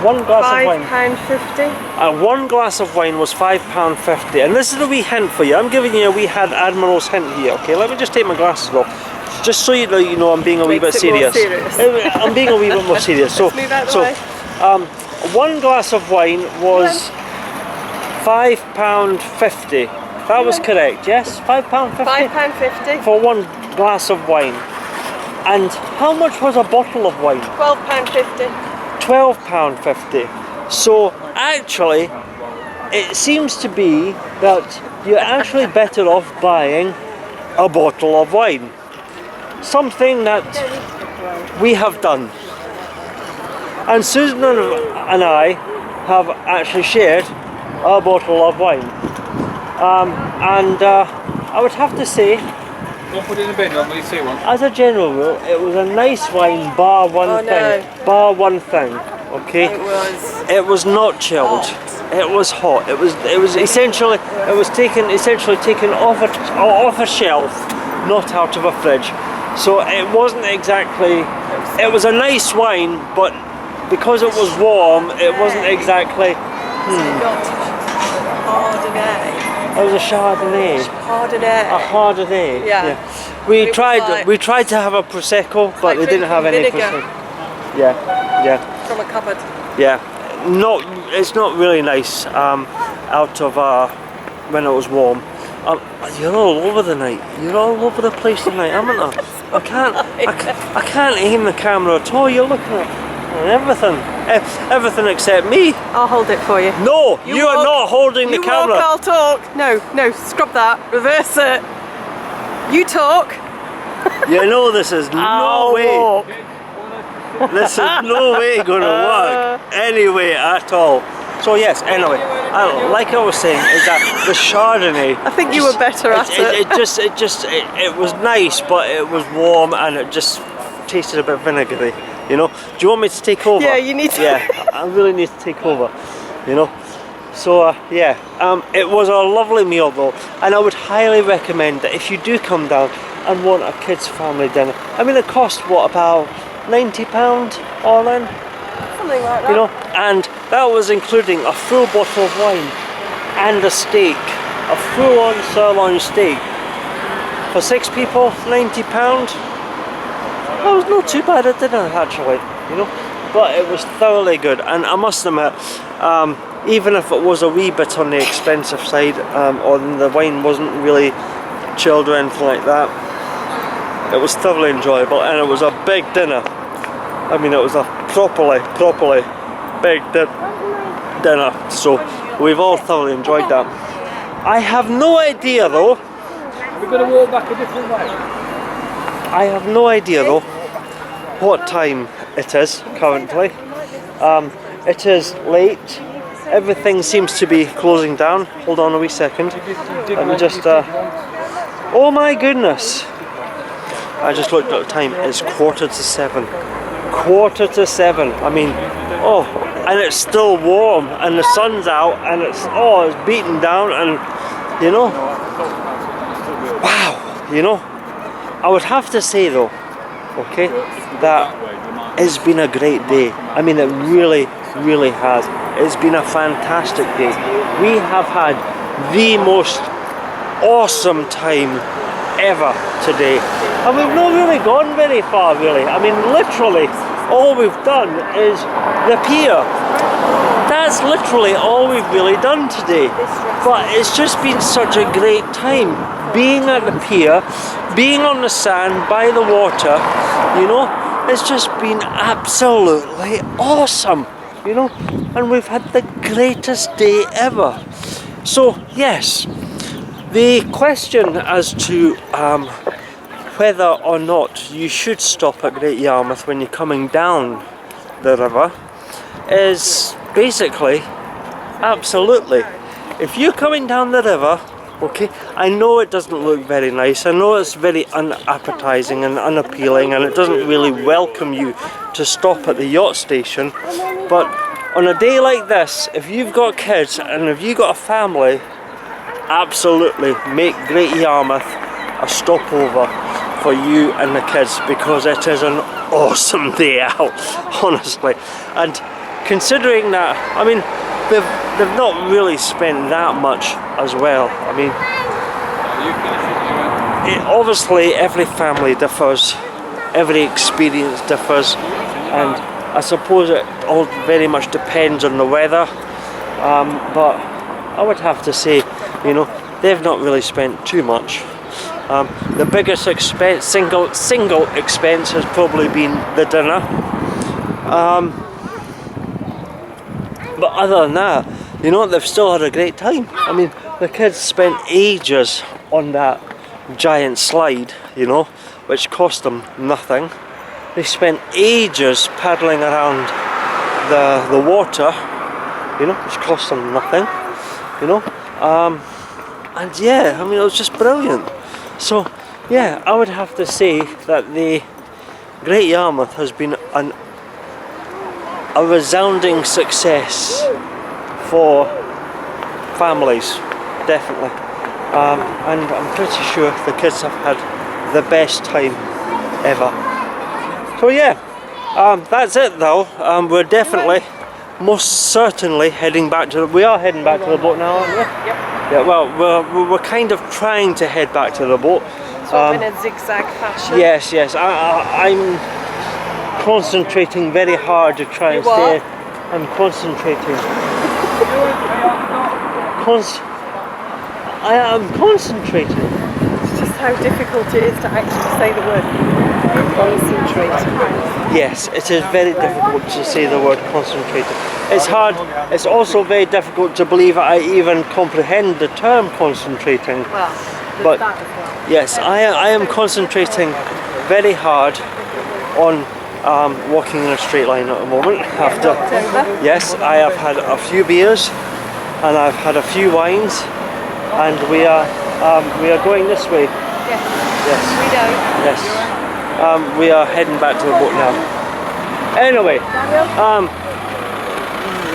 One glass of wine. £5.50. One glass of wine was £5.50, and this is a wee hint for you. I'm giving you a wee Admiral's hint here. Okay, let me just take my glasses off, just so you know I'm being a wee bit serious. I'm being a wee bit more serious. So, one glass of wine was £5.50. That was correct, yes? £5.50? £5.50. For one glass of wine. And how much was a bottle of wine? £12.50. £12.50. So actually, it seems to be that you're actually better off buying a bottle of wine. Something that we have done. And Susan and I have actually shared a bottle of wine. I would have to say, Don't put it in the bin, Ron, will you see one? as a general rule, it was a nice wine, bar one thing. Bar one thing, okay? It was not chilled. It was hot. It was essentially taken off a shelf, not out of a fridge. So it wasn't exactly. It was a nice wine, but because it was warm, it wasn't exactly. It was a Chardonnay. A Chardonnay. Yeah. We tried to have a prosecco, but they didn't have any vinegar. prosecco. Yeah. From a cupboard. Yeah. It's not really nice out of when it was warm. You're all over the night. You're all over the place tonight, haven't you? I can't aim the camera at all. You're looking at everything. Everything except me. I'll hold it for you. No, you are not holding the camera. You walk, I'll talk. No, scrub that. Reverse it. You talk. You know this is no way. This is no way going to work anyway at all. So yes, anyway, like I was saying, is that the Chardonnay. I think you were better at it. It was nice, but it was warm and it just tasted a bit vinegary. You know, do you want me to take over? Yeah, you need to. Yeah, I really need to take over. You know, so it was a lovely meal though, and I would highly recommend that if you do come down and want a kids' family dinner. I mean, it cost what, about £90 all in? Something like that. You know, and that was including a full bottle of wine and a steak, a full-on sirloin steak for 6 people, £90. That was not too bad a dinner actually, you know, but it was thoroughly good. And I must admit, even if it was a wee bit on the expensive side, or the wine wasn't really chilled or anything like that, it was thoroughly enjoyable, and it was a big dinner. I mean, it was a properly big dinner, so we've all thoroughly enjoyed that. I have no idea though. We're going to walk back a different way. I have no idea though what time it is currently. It is late. Everything seems to be closing down. Hold on a wee second. Let me just. Oh my goodness! I just looked at the time. It's 7:15. 7:15. I mean, and it's still warm, and the sun's out, and it's beating down, and you know, wow, you know. I would have to say though, okay, that it's been a great day. I mean, it really has. It's been a fantastic day. We have had the most awesome time ever today. And we've not really gone very far, really. I mean, literally, all we've done is the pier. That's literally all we've really done today. But it's just been such a great time being at the pier, being on the sand by the water, you know. It's just been absolutely awesome, you know, and we've had the greatest day ever. So yes, the question as to whether or not you should stop at Great Yarmouth when you're coming down the river is basically absolutely. If you're coming down the river, okay, I know it doesn't look very nice, I know it's very unappetizing and unappealing, and it doesn't really welcome you to stop at the yacht station, but on a day like this, if you've got kids and if you've got a family, absolutely make Great Yarmouth a stopover for you and the kids, because it is an awesome day out, honestly. And considering that, I mean, they've not really spent that much as well. I mean, obviously every family differs, every experience differs, and I suppose it all very much depends on the weather, but I would have to say, you know, they've not really spent too much. The biggest expense, single expense, has probably been the dinner. But other than that, you know, they've still had a great time. I mean, the kids spent ages on that giant slide, you know, which cost them nothing. They spent ages paddling around the water, you know, which cost them nothing, you know. And yeah, I mean, it was just brilliant. So yeah, I would have to say that the Great Yarmouth has been a resounding success for families, definitely. And I'm pretty sure the kids have had the best time ever. So yeah, that's it though. We're definitely, most certainly heading back to we are heading back to the boat now, aren't we? Yep. Yeah, well, we're kind of trying to head back to the boat. So in a zigzag fashion. Yes. I'm concentrating very hard to try and stay. I'm concentrating. I am concentrating. It's just how difficult it is to actually say the word concentrating. Yes, it is very difficult to say the word concentrating. It's hard. It's also very difficult to believe I even comprehend the term concentrating. Well, but that as well. yes, I am concentrating very hard on walking in a straight line at the moment. After yes, I have had a few beers and I've had a few wines, and we are going this way. Yes. Yes. We know. Yes. We are heading back to the boat now. Anyway,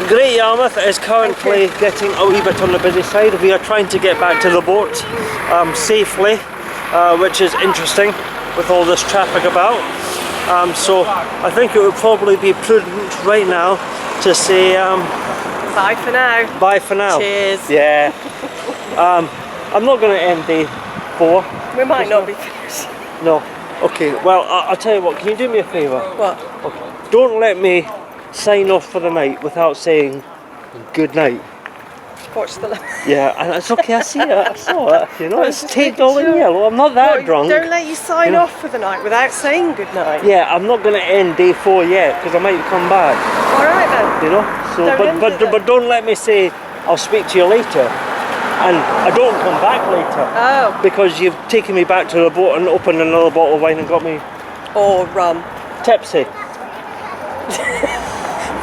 Great Yarmouth is currently getting a wee bit on the busy side. We are trying to get back to the boat safely, which is interesting with all this traffic about. So I think it would probably be prudent right now to say Bye for now. bye for now. Cheers. Yeah. I'm not going to end day 4. We might not be finished. No. Okay, well, I'll tell you what, can you do me a favour? What? Okay. Don't let me sign off for the night without saying good night. Watch the left. Yeah, and it's okay, I see it, I saw it, you know, Well, it's just taped making all in sure. yellow, I'm not that drunk. Don't let you sign You know. off for the night without saying good night. Yeah, I'm not going to end day 4 yet, because I might come back, Alright then. you know, so, Don't end it then. but don't let me say, I'll speak to you later, and I don't come back later, Oh. because you've taken me back to the boat and opened another bottle of wine and got me Or rum. tipsy.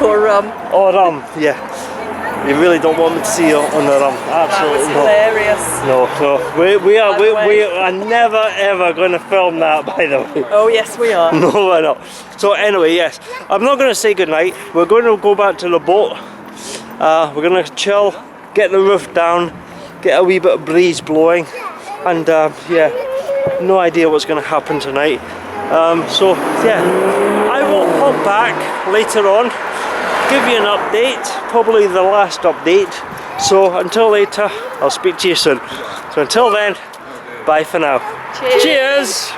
Or rum. Or rum, yeah. You really don't want me to see you on the rum. That was Absolutely not. hilarious. No. We are never ever going to film that, by the way. Oh yes we are. No, we're not. So anyway, yes, I'm not going to say goodnight. We're going to go back to the boat. We're going to chill, get the roof down, get a wee bit of breeze blowing, and yeah, no idea what's going to happen tonight. So yeah, I will pop back later on, give you an update, probably the last update. So until later, I'll speak to you soon. So until then, bye for now. Cheers. Cheers.